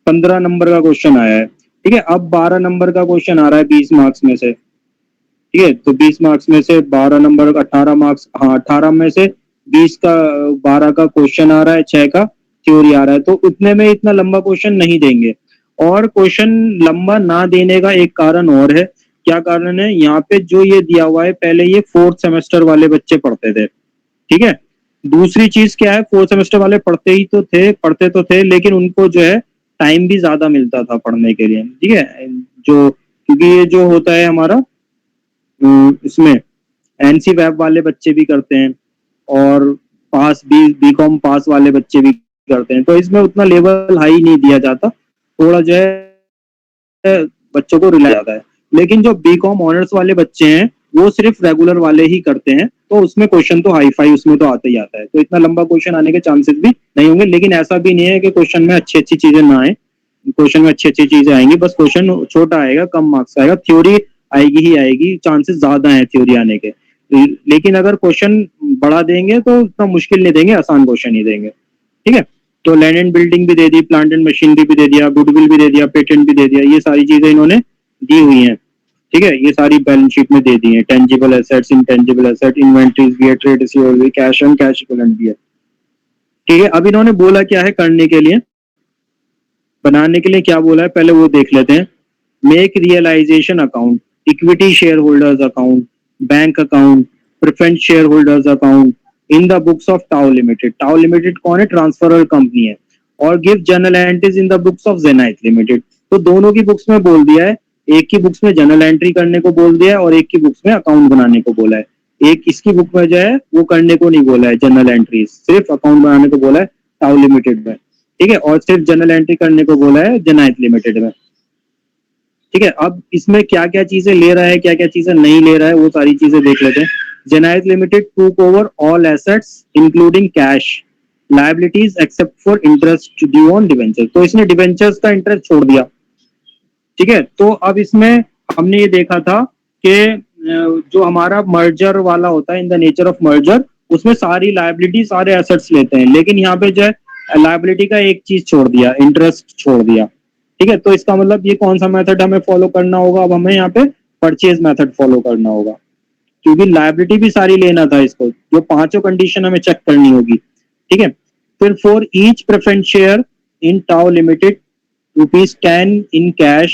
15 नंबर का क्वेश्चन आया है। ठीक है, अब 12 नंबर का क्वेश्चन आ रहा है 20 मार्क्स में से। ठीक है, तो 20 मार्क्स में से 12 नंबर, 18 मार्क्स, हाँ 18 में से 20 का 12 का क्वेश्चन आ रहा है, 6 का थ्योरी आ रहा है, तो उतने में इतना लंबा क्वेश्चन नहीं देंगे। और क्वेश्चन लंबा ना देने का एक कारण और है। क्या कारण है? यहाँ पे जो ये दिया हुआ है, पहले ये 4th सेमेस्टर वाले बच्चे पढ़ते थे। ठीक है, दूसरी चीज क्या है, 4th सेमेस्टर वाले पढ़ते तो थे लेकिन उनको जो है टाइम भी ज्यादा मिलता था पढ़ने के लिए। ठीक है, जो क्योंकि ये जो होता है हमारा इसमें एनसी वेब वाले बच्चे भी करते हैं और पास बीकॉम पास वाले बच्चे भी करते हैं, तो इसमें उतना लेवल हाई नहीं दिया जाता, थोड़ा जो है बच्चों को रिला जाता है। लेकिन जो बीकॉम ऑनर्स वाले बच्चे हैं वो सिर्फ रेगुलर वाले ही करते हैं, तो उसमें क्वेश्चन तो हाई फाई उसमें तो आता ही आता है, तो इतना लंबा क्वेश्चन आने के चांसेस भी नहीं होंगे। लेकिन ऐसा भी नहीं है कि क्वेश्चन में अच्छी अच्छी चीजें ना आए, क्वेश्चन में अच्छी अच्छी चीजें आएंगी, बस क्वेश्चन छोटा आएगा, कम मार्क्स आएगा, थ्योरी आएगी ही आएगी, चांसेस ज्यादा है थ्योरी आने के। लेकिन अगर क्वेश्चन बढ़ा देंगे तो उतना मुश्किल नहीं देंगे, आसान क्वेश्चन ही देंगे। ठीक है, तो लैंड एंड बिल्डिंग भी दे दी, प्लांट एंड मशीनरी भी दे दिया, गुडविल भी दे दिया, पेटेंट भी दे दिया, ये सारी चीजें इन्होंने दी हुई हैं। ठीक है, ये सारी बैलेंस शीट में दे दी है। Tangible assets, intangible asset, inventories भी है, ट्रेड रिसीवेबल भी, कैश एंड कैश इक्विवेलेंट भी है। ठीक है, अब इन्होंने बोला क्या है करने के लिए, बनाने के लिए क्या बोला है पहले वो देख लेते हैं। Make realisation account, equity share holders account, bank account, preference share holders account in the books of Tau Limited. Tau Limited कौन है? ट्रांसफरर कंपनी है। और give general entries in the books of Zenith Limited. तो दोनों की books में बोल दिया है, एक की बुक्स में जनरल एंट्री करने को बोल दिया है और एक की बुक्स में अकाउंट बनाने को बोला है। एक इसकी बुक में जो है वो करने को नहीं बोला है जनरल एंट्री, सिर्फ अकाउंट बनाने को बोला है टाउ लिमिटेड में, ठीक है, और सिर्फ जनरल एंट्री करने को बोला है जेनाइट लिमिटेड में, ठीक है। अब इसमें क्या क्या चीजें ले रहा है, क्या क्या चीजें नहीं ले रहा है, वो सारी चीजें देख लेते हैं। Zenith Limited took over all assets including cash liabilities except for interest due on debenture. तो इसने डिवेंचर्स का इंटरेस्ट छोड़ दिया, ठीक है। तो अब इसमें हमने ये देखा था कि जो हमारा मर्जर वाला होता है, इन द नेचर ऑफ मर्जर, उसमें सारी लायबिलिटी सारे एसेट्स लेते हैं, लेकिन यहाँ पे जो है लायबिलिटी का एक चीज छोड़ दिया, इंटरेस्ट छोड़ दिया, ठीक है। तो इसका मतलब ये कौन सा मेथड हमें फॉलो करना होगा? अब हमें यहाँ पे परचेज मेथड फॉलो करना होगा, क्योंकि लायबिलिटी भी सारी लेना था इसको, जो पांचों कंडीशन हमें चेक करनी होगी, ठीक है। फिर for each preference share in Tau limited ₹10 in cash,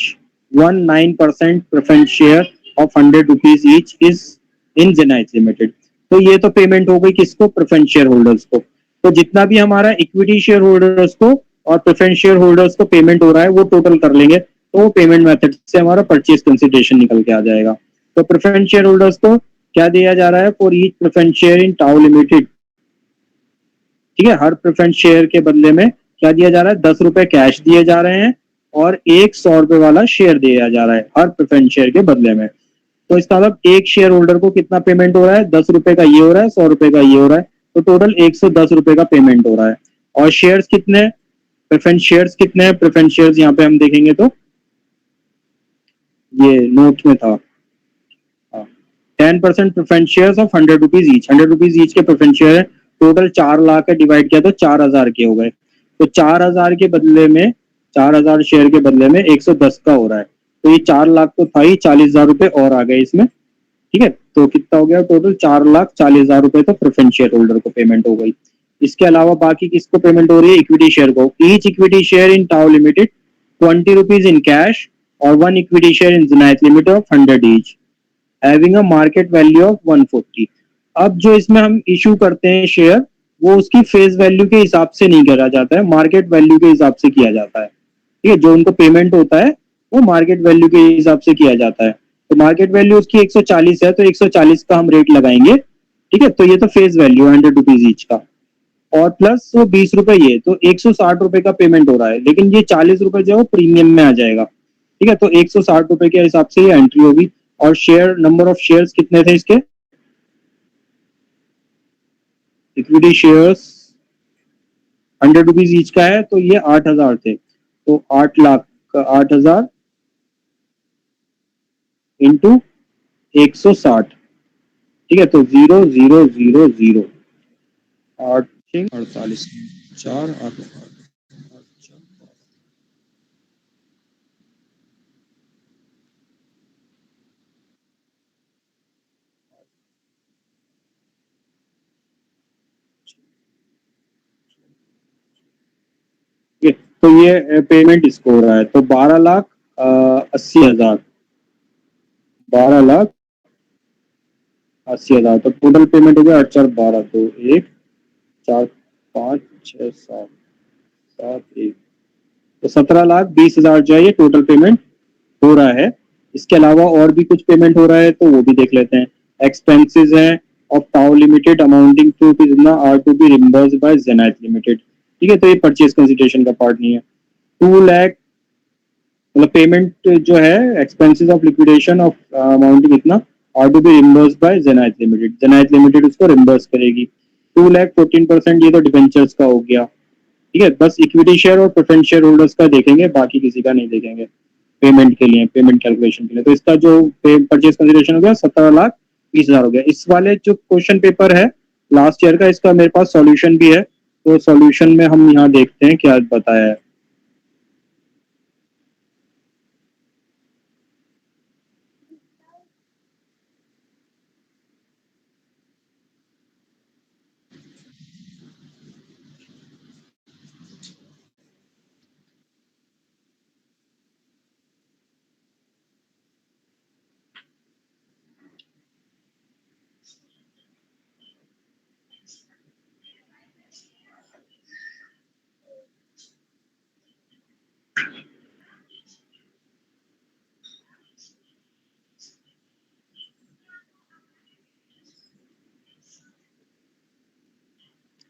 19% preference share of ₹100 each is in Zenith Limited। तो ये तो पेमेंट हो गई किसको? प्रेफरेंस शेयर होल्डर्स को। तो जितना भी हमारा इक्विटी शेयर होल्डर्स को और प्रेफरेंस शेयर होल्डर्स को पेमेंट हो रहा है वो टोटल कर लेंगे, तो वो पेमेंट मेथड से हमारा परचेज कंसिडरेशन निकल के आ जाएगा। तो प्रेफरेंस शेयर होल्डर्स को क्या दिया जा रहा है? For each preference share in Tau Limited, ठीक है, हर प्रेफरेंस शेयर के बदले में क्या दिया जा रहा है? ₹10 कैश दिए जा रहे हैं और एक ₹100 वाला शेयर दिया जा रहा है हर प्रेफरेंस शेयर के बदले में। तो इसका मतलब एक शेयर होल्डर को कितना पेमेंट हो रहा है? ₹10 का ये हो रहा है, ₹100 का ये हो रहा है, तो टोटल ₹110 का पेमेंट हो रहा है। और शेयर्स कितने? प्रेफरेंस शेयर्स कितने हैं? प्रेफरेंस शेयर्स यहाँ पे हम देखेंगे तो ये नोट में था, 10% preference shares of ₹100 each, ₹100 each के प्रेफरेंस शेयर है। टोटल 4 लाख है, डिवाइड किया तो 4,000 के हो गए। तो 4,000 के बदले में, 4,000 शेयर के बदले में 110 का हो रहा है। तो ये 4 लाख तो था ही, ₹40,000 और आ गए इसमें, ठीक है। तो कितना हो गया टोटल? ₹4,40,000 तो प्रेफरेंस शेयर होल्डर को पेमेंट हो गई। इसके अलावा बाकी किसको पेमेंट हो रही है? इक्विटी शेयर को। Each equity share in Tau Limited ₹20 in cash और 1 equity share in Zenith Limited of 100 each having a market value of 140। अब जो इसमें हम इशू करते हैं शेयर, वो उसकी फेस वैल्यू के हिसाब से नहीं करा जाता है, मार्केट वैल्यू के हिसाब से किया जाता है, ठीक है। जो उनको पेमेंट होता है वो मार्केट वैल्यू के हिसाब से किया जाता है। तो मार्केट वैल्यू उसकी 140 है, तो 140 का हम रेट लगाएंगे, ठीक है। तो ये तो फेस वैल्यू ₹100 ईच का, और प्लस वो ₹20 ये, तो ₹160 का पेमेंट हो रहा है, लेकिन ये ₹40 जो है वो प्रीमियम में आ जाएगा, ठीक है। तो ₹160 के हिसाब से ये एंट्री होगी। और शेयर, नंबर ऑफ शेयर्स कितने थे इसके? इक्विटी शेयर्स ₹100 ईच का है, तो ये 8,000 थे, तो 8 लाख का 8,000 इंटू 160, ठीक है। तो 0,000 8 48 4 8 तो ये पेमेंट इसको हो रहा है, तो 12,80,000, 12,80,000, तो टोटल पेमेंट हो गया 8 4 12, तो 1 4 5 6 7 7 1, तो 17,20,000 जो है ये टोटल पेमेंट हो रहा है। इसके अलावा और भी कुछ पेमेंट हो रहा है, तो वो भी देख लेते हैं। एक्सपेंसेस हैं of Tau Limited amounting to are to be reimbursed by Zenith Limited, ठीक है। तो ये परचेज कंसिडरेशन का पार्ट नहीं है। 2 लाख मतलब पेमेंट जो है, expenses of liquidation of amounting इतना are to be reimbursed by Zenith Limited, Zenith Limited उसको रिम्बर्स करेगी। 2 लाख 14%, ये तो डिवेंचर्स का हो गया, ठीक है। बस इक्विटी शेयर और प्रेफरेंस शेयर होल्डर्स का देखेंगे, बाकी किसी का नहीं देखेंगे पेमेंट के लिए, पेमेंट कैलकुलेशन के लिए। तो इसका जो परचेज कंसिडरेशन हो गया 17,20,000 हो गया। इस वाले जो क्वेश्चन पेपर है लास्ट ईयर का, इसका मेरे पास सॉल्यूशन भी है, तो सॉल्यूशन में हम यहाँ देखते हैं क्या बताया है।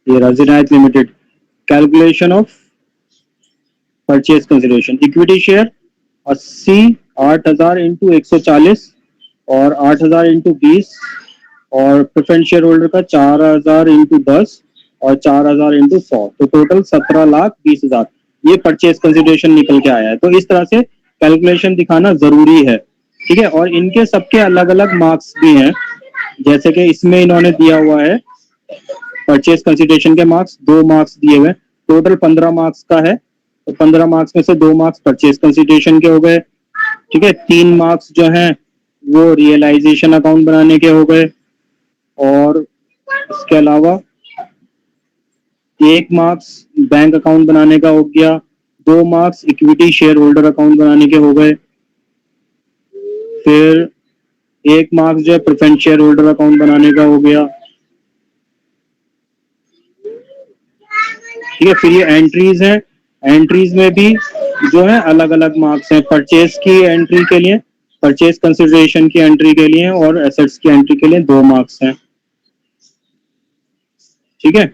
ये रहा Zenith Limited, calculation of purchase consideration, equity share 80,000 into 140 और 8,000 इंटू 20 और प्रेफरेंस शेयर होल्डर का 4,000 इंटू 10 और 4,000 इंटू 100, तो टोटल 17,20,000 ये परचेज कंसिडरेशन निकल के आया है। तो इस तरह से कैलकुलेशन दिखाना जरूरी है, ठीक है। और इनके सबके अलग अलग मार्क्स भी हैं, जैसे कि इसमें इन्होंने दिया हुआ है परचेज कंसिडरेशन के मार्क्स 2 मार्क्स दिए हुए, टोटल 15 मार्क्स का है। तो 15 मार्क्स में से 2 मार्क्स परचेज कंसिडरेशन के हो गए, ठीक है। 3 मार्क्स जो हैं वो रियलाइजेशन अकाउंट बनाने के हो गए, और इसके अलावा 1 मार्क्स बैंक अकाउंट बनाने का हो गया, 2 marks equity share holder account बनाने के हो गए, फिर 1 मार्क्स जो है प्रेफरेंस शेयर होल्डर अकाउंट बनाने का हो गया, ठीक है। फिर ये एंट्रीज हैं, एंट्रीज में भी जो है अलग अलग मार्क्स हैं, परचेज की एंट्री के लिए, परचेज कंसिडरेशन की एंट्री के लिए और एसेट्स की एंट्री के लिए 2 मार्क्स हैं, ठीक है।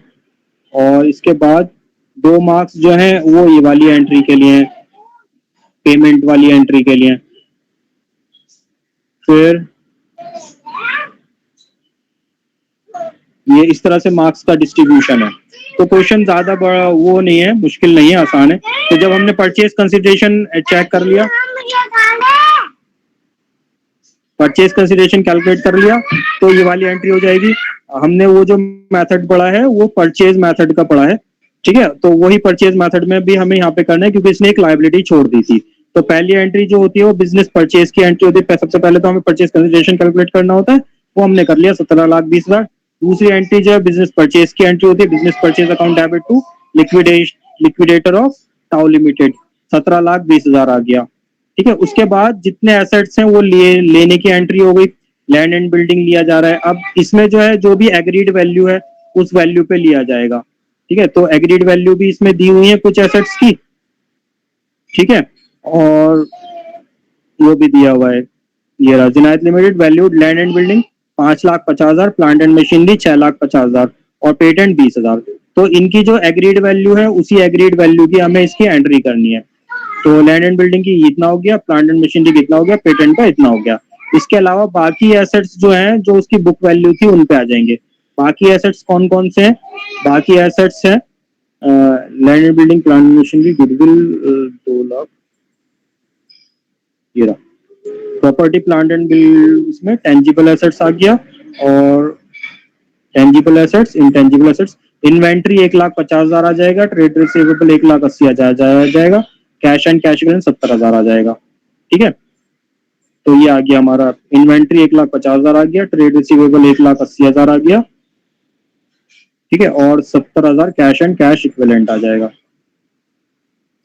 और इसके बाद 2 मार्क्स जो है वो ये वाली एंट्री के लिए, पेमेंट वाली एंट्री के लिए। फिर ये इस तरह से मार्क्स का डिस्ट्रीब्यूशन है। तो क्वेश्चन ज्यादा बड़ा वो नहीं है, मुश्किल नहीं है, आसान है। तो जब हमने परचेज कंसिडरेशन चेक कर लिया, परचेज कंसिडरेशन कैलकुलेट कर लिया, तो ये वाली एंट्री हो जाएगी। हमने वो जो मेथड पढ़ा है वो परचेज मेथड का पढ़ा है, ठीक है। तो वही परचेज मेथड में भी हमें यहाँ पे करना है, क्योंकि इसने एक लायबिलिटी छोड़ दी थी। तो पहली एंट्री जो होती है वो बिजनेस परचेज की एंट्री होती है। सबसे पहले तो हमें परचेज कंसिडरेशन कैलकुलेट करना होता है, वो हमने कर लिया 17,20,000। दूसरी एंट्री जो है बिजनेस परचेज की एंट्री होती है, business purchase account debit to liquidator of Tau limited, 17,20,000 आ गया, ठीक है। उसके बाद जितने एसेट्स हैं वो लेने की एंट्री हो गई, लैंड एंड बिल्डिंग लिया जा रहा है। अब इसमें जो है जो भी एग्रीड वैल्यू है उस वैल्यू पे लिया जाएगा, ठीक है। तो एग्रीड वैल्यू भी इसमें दी हुई है कुछ एसेट्स की, ठीक है। और वो भी दिया हुआ है, ये रहा Zenith Limited valued land and building 5,50,000, plant and machinery 6,50,000 और पेटेंट 20,000। तो इनकी जो एग्रीड वैल्यू है उसी एग्रीड वैल्यू की हमें इसकी एंट्री करनी है। तो लैंड एंड बिल्डिंग की इतना हो गया, प्लांट एंड मशीनरी कितना हो गया, पेटेंट का इतना हो गया। इसके अलावा बाकी एसेट्स जो हैं जो उसकी बुक वैल्यू थी उन पे आ जाएंगे। बाकी एसेट्स कौन कौन से हैं? बाकी एसेट्स हैं land and building, plant and machinery, goodwill 2 lakh, ये रहा प्रॉपर्टी प्लांट एंड बिल्ड, इसमें टेंजिबल एसेट्स आ गया, और tangible assets, intangible assets, inventory 1,50,000 आ जाएगा, ट्रेड रिसीवेबल 1,80,000 आ जाएगा, कैश एंड कैश इक्विवेलेंट 70,000 आ जाएगा, ठीक है। तो ये आ गया हमारा इन्वेंट्री 1,50,000 आ गया, ट्रेड रिसीवेबल 1,80,000 आ गया, ठीक है। और 70,000 कैश एंड कैश इक्विवेलेंट आ जाएगा,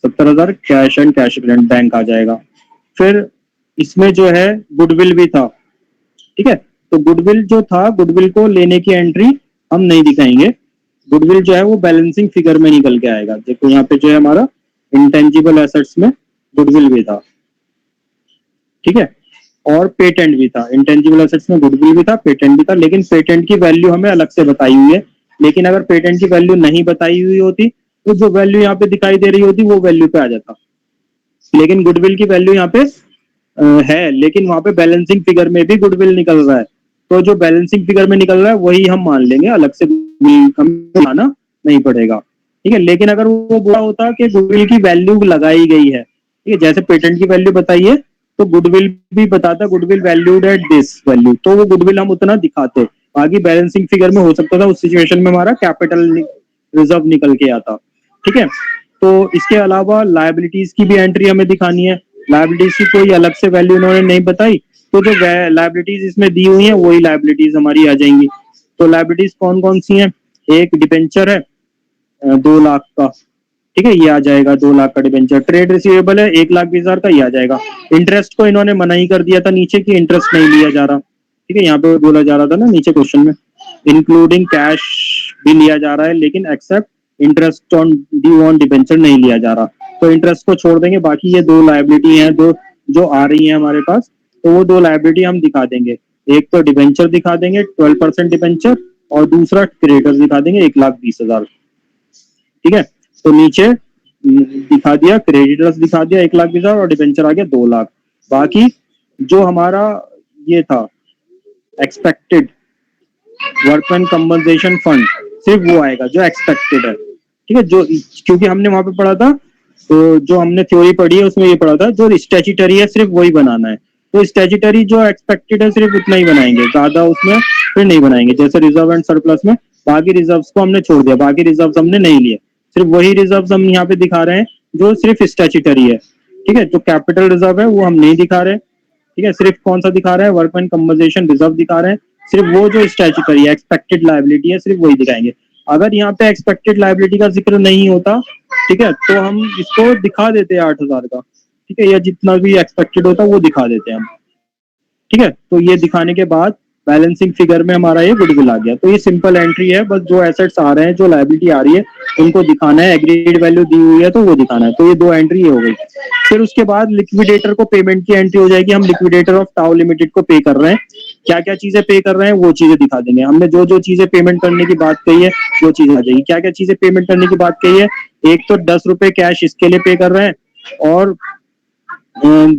70,000 cash and cash equivalent bank आ जाएगा। फिर इसमें जो है गुडविल भी था, ठीक है। तो गुडविल जो था, गुडविल को लेने की एंट्री हम नहीं दिखाएंगे, गुडविल जो है वो बैलेंसिंग फिगर में निकल के आएगा। देखो यहाँ पे जो है हमारा इंटेंजिबल एसेट्स में गुडविल भी था, ठीक है, और पेटेंट भी था। इंटेंजिबल एसेट्स में गुडविल भी था, पेटेंट भी था, लेकिन पेटेंट की वैल्यू हमें अलग से बताई हुई है। लेकिन अगर पेटेंट की वैल्यू नहीं बताई हुई होती तो जो वैल्यू यहाँ पे दिखाई दे रही होती वो वैल्यू पे आ जाता। लेकिन गुडविल की वैल्यू यहाँ पे है, लेकिन वहां पे बैलेंसिंग फिगर में भी गुडविल निकल रहा है, तो जो बैलेंसिंग फिगर में निकल रहा है वही हम मान लेंगे, अलग से माना नहीं पड़ेगा, ठीक है। लेकिन अगर वो बोला होता कि गुडविल की वैल्यू लगाई गई है, ठीक है, जैसे पेटेंट की वैल्यू बताइए तो गुडविल भी बताता goodwill valued at this value, तो वो गुडविल हम उतना दिखाते। बाकी बैलेंसिंग फिगर में हो सकता था उस सिचुएशन में हमारा कैपिटल रिजर्व निकल के आता, ठीक है। तो इसके अलावा लायबिलिटीज की भी एंट्री हमें दिखानी है, लायबिलिटीज की कोई अलग से वैल्यू उन्होंने नहीं बताई, तो जो लायबिलिटीज इसमें दी हुई हैं वही लायबिलिटीज हमारी आ जाएंगी। तो लायबिलिटीज कौन कौन सी हैं? एक डिबेंचर है 2 लाख का, ठीक है, ये आ जाएगा 2 लाख का डिबेंचर। ट्रेड रिसीवेबल है 1,20,000 का, ये आ जाएगा। इंटरेस्ट को इन्होंने मना ही कर दिया था नीचे की इंटरेस्ट नहीं लिया जा रहा, ठीक है, यहाँ पे बोला जा रहा था ना नीचे क्वेश्चन में, इंक्लूडिंग कैश भी लिया जा रहा है लेकिन except interest on due on debenture नहीं लिया जा रहा। तो इंटरेस्ट को छोड़ देंगे, बाकी ये 2 लायबिलिटी हैं दो जो आ रही हैं हमारे पास, तो वो 2 लायबिलिटी हम दिखा देंगे। एक तो डिबेंचर दिखा देंगे 12% डिबेंचर, और दूसरा क्रेडिटर्स दिखा देंगे 1,20,000। ठीक है, तो नीचे दिखा दिया क्रेडिटर्स, दिखा दिया 1,20,000 और डिबेंचर आ गया 2 लाख। बाकी जो हमारा ये था एक्सपेक्टेड वर्कमैन कंपनसेशन फंड, सिर्फ वो आएगा जो एक्सपेक्टेड है। ठीक है, जो क्योंकि हमने वहां पे पढ़ा था, तो जो हमने थ्योरी पढ़ी है उसमें ये पढ़ा था जो स्टैट्यूटरी है सिर्फ वही बनाना है। तो स्टैट्यूटरी जो एक्सपेक्टेड है सिर्फ उतना ही बनाएंगे, ज्यादा उसमें फिर नहीं बनाएंगे। जैसे रिजर्व एंड सरप्लस में बाकी रिजर्व्स को हमने छोड़ दिया, बाकी रिजर्व्स हमने नहीं लिए, सिर्फ वही रिजर्व्स हम यहाँ पे दिखा रहे हैं जो सिर्फ स्टैट्यूटरी है। ठीक है, जो कैपिटल रिजर्व है वो हम नहीं दिखा रहे। ठीक है, सिर्फ कौन सा दिखा रहा है, वर्कमैन कंपनसेशन रिजर्व दिखा रहे हैं। सिर्फ वो जो स्टैट्यूटरी है एक्सपेक्टेड लायबिलिटी है सिर्फ वही दिखाएंगे। अगर यहाँ पे एक्सपेक्टेड लायबिलिटी का जिक्र नहीं होता, ठीक है, तो हम इसको दिखा देते हैं 8,000 का। ठीक है, या जितना भी एक्सपेक्टेड होता वो दिखा देते हैं हम। ठीक है, तो ये दिखाने के बाद बैलेंसिंग फिगर में हमारा ये गुडविल आ गया। तो ये सिंपल एंट्री है, बस जो एसेट्स आ रहे हैं, जो लायबिलिटी आ रही है उनको दिखाना है, एग्रीड वैल्यू दी हुई है तो वो दिखाना है। तो ये 2 एंट्री हो गई। फिर उसके बाद लिक्विडेटर को पेमेंट की एंट्री हो जाएगी। हम लिक्विडेटर ऑफ टाउ लिमिटेड को पे कर रहे हैं, क्या क्या चीजें पे कर रहे हैं वो चीजें दिखा देंगे। हमने जो जो चीजें पेमेंट करने की बात कही है वो चीजें आ जाएगी। क्या क्या चीजें पेमेंट करने की बात कही है, एक तो 10 रुपए कैश इसके लिए पे कर रहे हैं और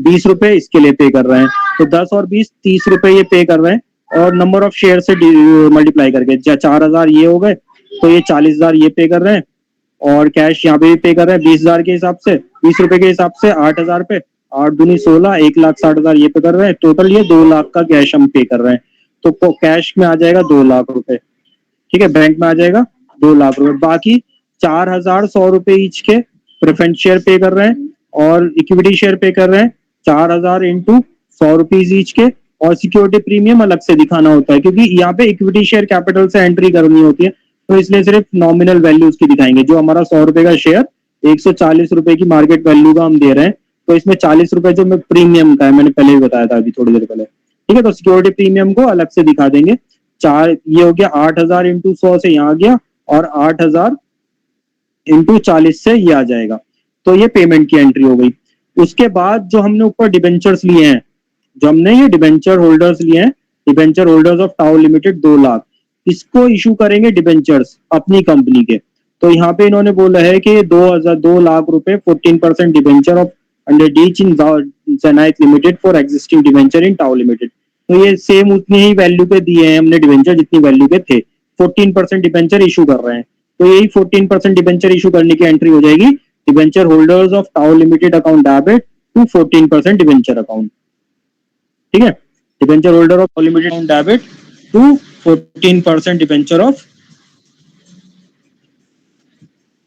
20 रुपए इसके लिए पे कर रहे हैं। तो 10 और 20 30 रुपए ये पे कर रहे हैं, और नंबर ऑफ शेयर से मल्टीप्लाई करके 4,000 ये हो गए, तो ये 40,000 ये पे कर रहे हैं, और कैश यहाँ पे भी पे कर रहे हैं 20,000 के हिसाब से, 20 रुपए के हिसाब से 8,000 पे, 8 दूनी 16, 1,60,000 ये पे कर रहे हैं। टोटल ये 2 लाख का कैश हम पे कर रहे हैं। तो कैश में आ जाएगा 2 लाख रुपए। ठीक है, बैंक में आ जाएगा 2 लाख रुपए। बाकी 4,100 रुपए ईच के प्रेफरेंस शेयर पे कर रहे हैं और इक्विटी शेयर पे कर रहे हैं 4,000 इंटू 100 रुपीज ईच के, और सिक्योरिटी प्रीमियम अलग से दिखाना होता है क्योंकि यहाँ पे इक्विटी शेयर कैपिटल से एंट्री करनी होती है, तो इसलिए सिर्फ नॉमिनल वैल्यू उसकी दिखाएंगे। जो हमारा 100 रुपए का शेयर 140 रुपए की मार्केट वैल्यू का हम दे रहे हैं, तो इसमें 40 रुपए जो प्रीमियम का है, मैंने पहले भी बताया था अभी थोड़ी देर पहले। ठीक है, तो सिक्योरिटी प्रीमियम को अलग से दिखा देंगे। चार ये हो गया 8,000 इंटू 100 से यहाँ गया, और 8,000 इंटू 40 से ये आ जाएगा। तो ये पेमेंट की एंट्री हो गई। उसके बाद जो हमने ऊपर डिबेंचर्स लिए हैं, जो हमने ये डिबेंचर होल्डर्स लिए हैं, debenture holders of Tau limited 2 lakh, इसको इशू करेंगे डिबेंचर्स अपनी कंपनी के। तो यहाँ पे इन्होंने बोला है कि 2 लाख रुपए 14% debenture of hundred each in Zenith Limited for existing debenture in Tau Limited. तो ये सेम उतनी ही वैल्यू पे दिए हैं हमने डिबेंचर जितनी वैल्यू पे थे, 14% डिबेंचर इशू कर रहे हैं। तो यही 14% डिबेंचर इशू करने की एंट्री हो जाएगी, debenture holders of Tau limited account debit to 14% debenture account. ठीक है, debenture holder of Tau limited account debit to 14% debenture of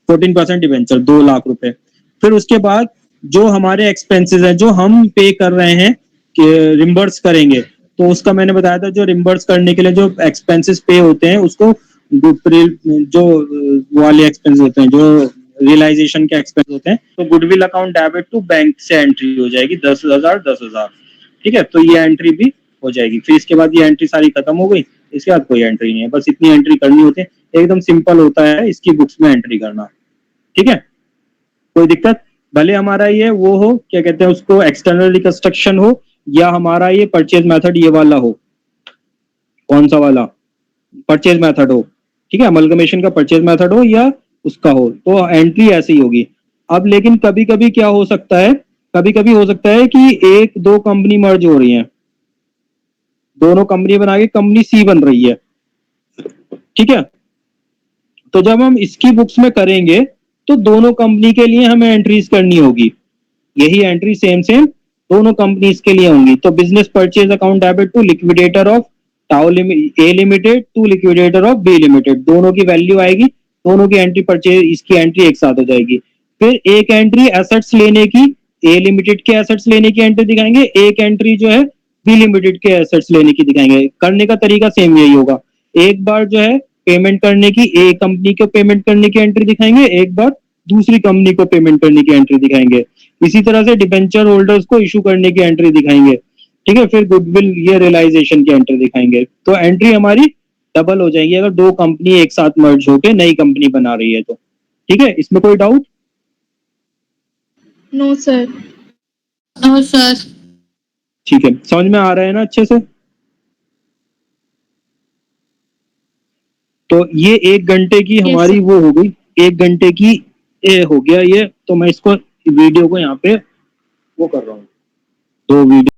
14% debenture 2 lakh रुपए। फिर उसके बाद जो हमारे एक्सपेंसेस हैं जो हम पे कर रहे हैं कि रिम्बर्स करेंगे, तो उसका मैंने बताया था जो रिम्बर्स करने के लिए जो एक्सपेंसेस पे होते हैं उसको जो वाले एक्सपेंस होते हैं, जो रियलाइजेशन के एक्सपेंस होते हैं, तो goodwill account debit to bank से एंट्री हो जाएगी 10,000 10,000। ठीक है, तो ये एंट्री भी हो जाएगी। फिर इसके बाद ये एंट्री सारी खत्म हो गई, इसके बाद कोई एंट्री नहीं है, बस इतनी एंट्री करनी होती है। एकदम सिंपल होता है इसकी बुक्स में एंट्री करना। ठीक है, कोई दिक्कत, भले हमारा ये वो हो, क्या कहते हैं उसको, एक्सटर्नल रिकंस्ट्रक्शन हो, या हमारा ये परचेज मेथड ये वाला हो, कौन सा वाला परचेज मेथड हो। ठीक है, अमलगमेशन का परचेज मेथड हो या उसका हो, तो एंट्री ऐसे ही होगी। अब लेकिन कभी कभी क्या हो सकता है, कभी कभी हो सकता है कि 1-2 कंपनी मर्ज हो रही हैं, दोनों कंपनी बना के कंपनी सी बन रही है। ठीक है, तो जब हम इसकी बुक्स में करेंगे तो दोनों कंपनी के लिए हमें एंट्रीज करनी होगी, यही एंट्री सेम सेम दोनों कंपनीज के लिए होंगी। तो business purchase account debit to liquidator of Tau A limited to liquidator of B limited, दोनों की वैल्यू आएगी, दोनों की एंट्री परचेज, इसकी एंट्री एक साथ हो जाएगी। फिर एक एंट्री एसेट्स लेने की, ए लिमिटेड के एसेट्स लेने की एंट्री दिखाएंगे, एक एंट्री जो है बी लिमिटेड के एसेट्स लेने की दिखाएंगे। करने का तरीका सेम यही होगा, एक बार जो है पेमेंट करने की, ए कंपनी को पेमेंट करने की एंट्री दिखाएंगे, एक बार दूसरी कंपनी को पेमेंट करने की एंट्री दिखाएंगे। इसी तरह से डिबेंचर होल्डर्स को इशू करने की एंट्री दिखाएंगे। ठीक है, फिर गुडविल ये रियलाइजेशन की एंट्री दिखाएंगे। तो एंट्री हमारी डबल हो जाएगी अगर 2 कंपनी एक साथ मर्ज होकर नई कंपनी बना रही है तो। ठीक है, इसमें कोई doubt? No sir. No sir. ठीक है, समझ में आ रहा है ना अच्छे से? तो ये 1 घंटे की हमारी वो हो गई, 1 घंटे की हो गया ये। तो मैं इसको वीडियो को यहाँ पे वो कर रहा हूँ, 2 वीडियो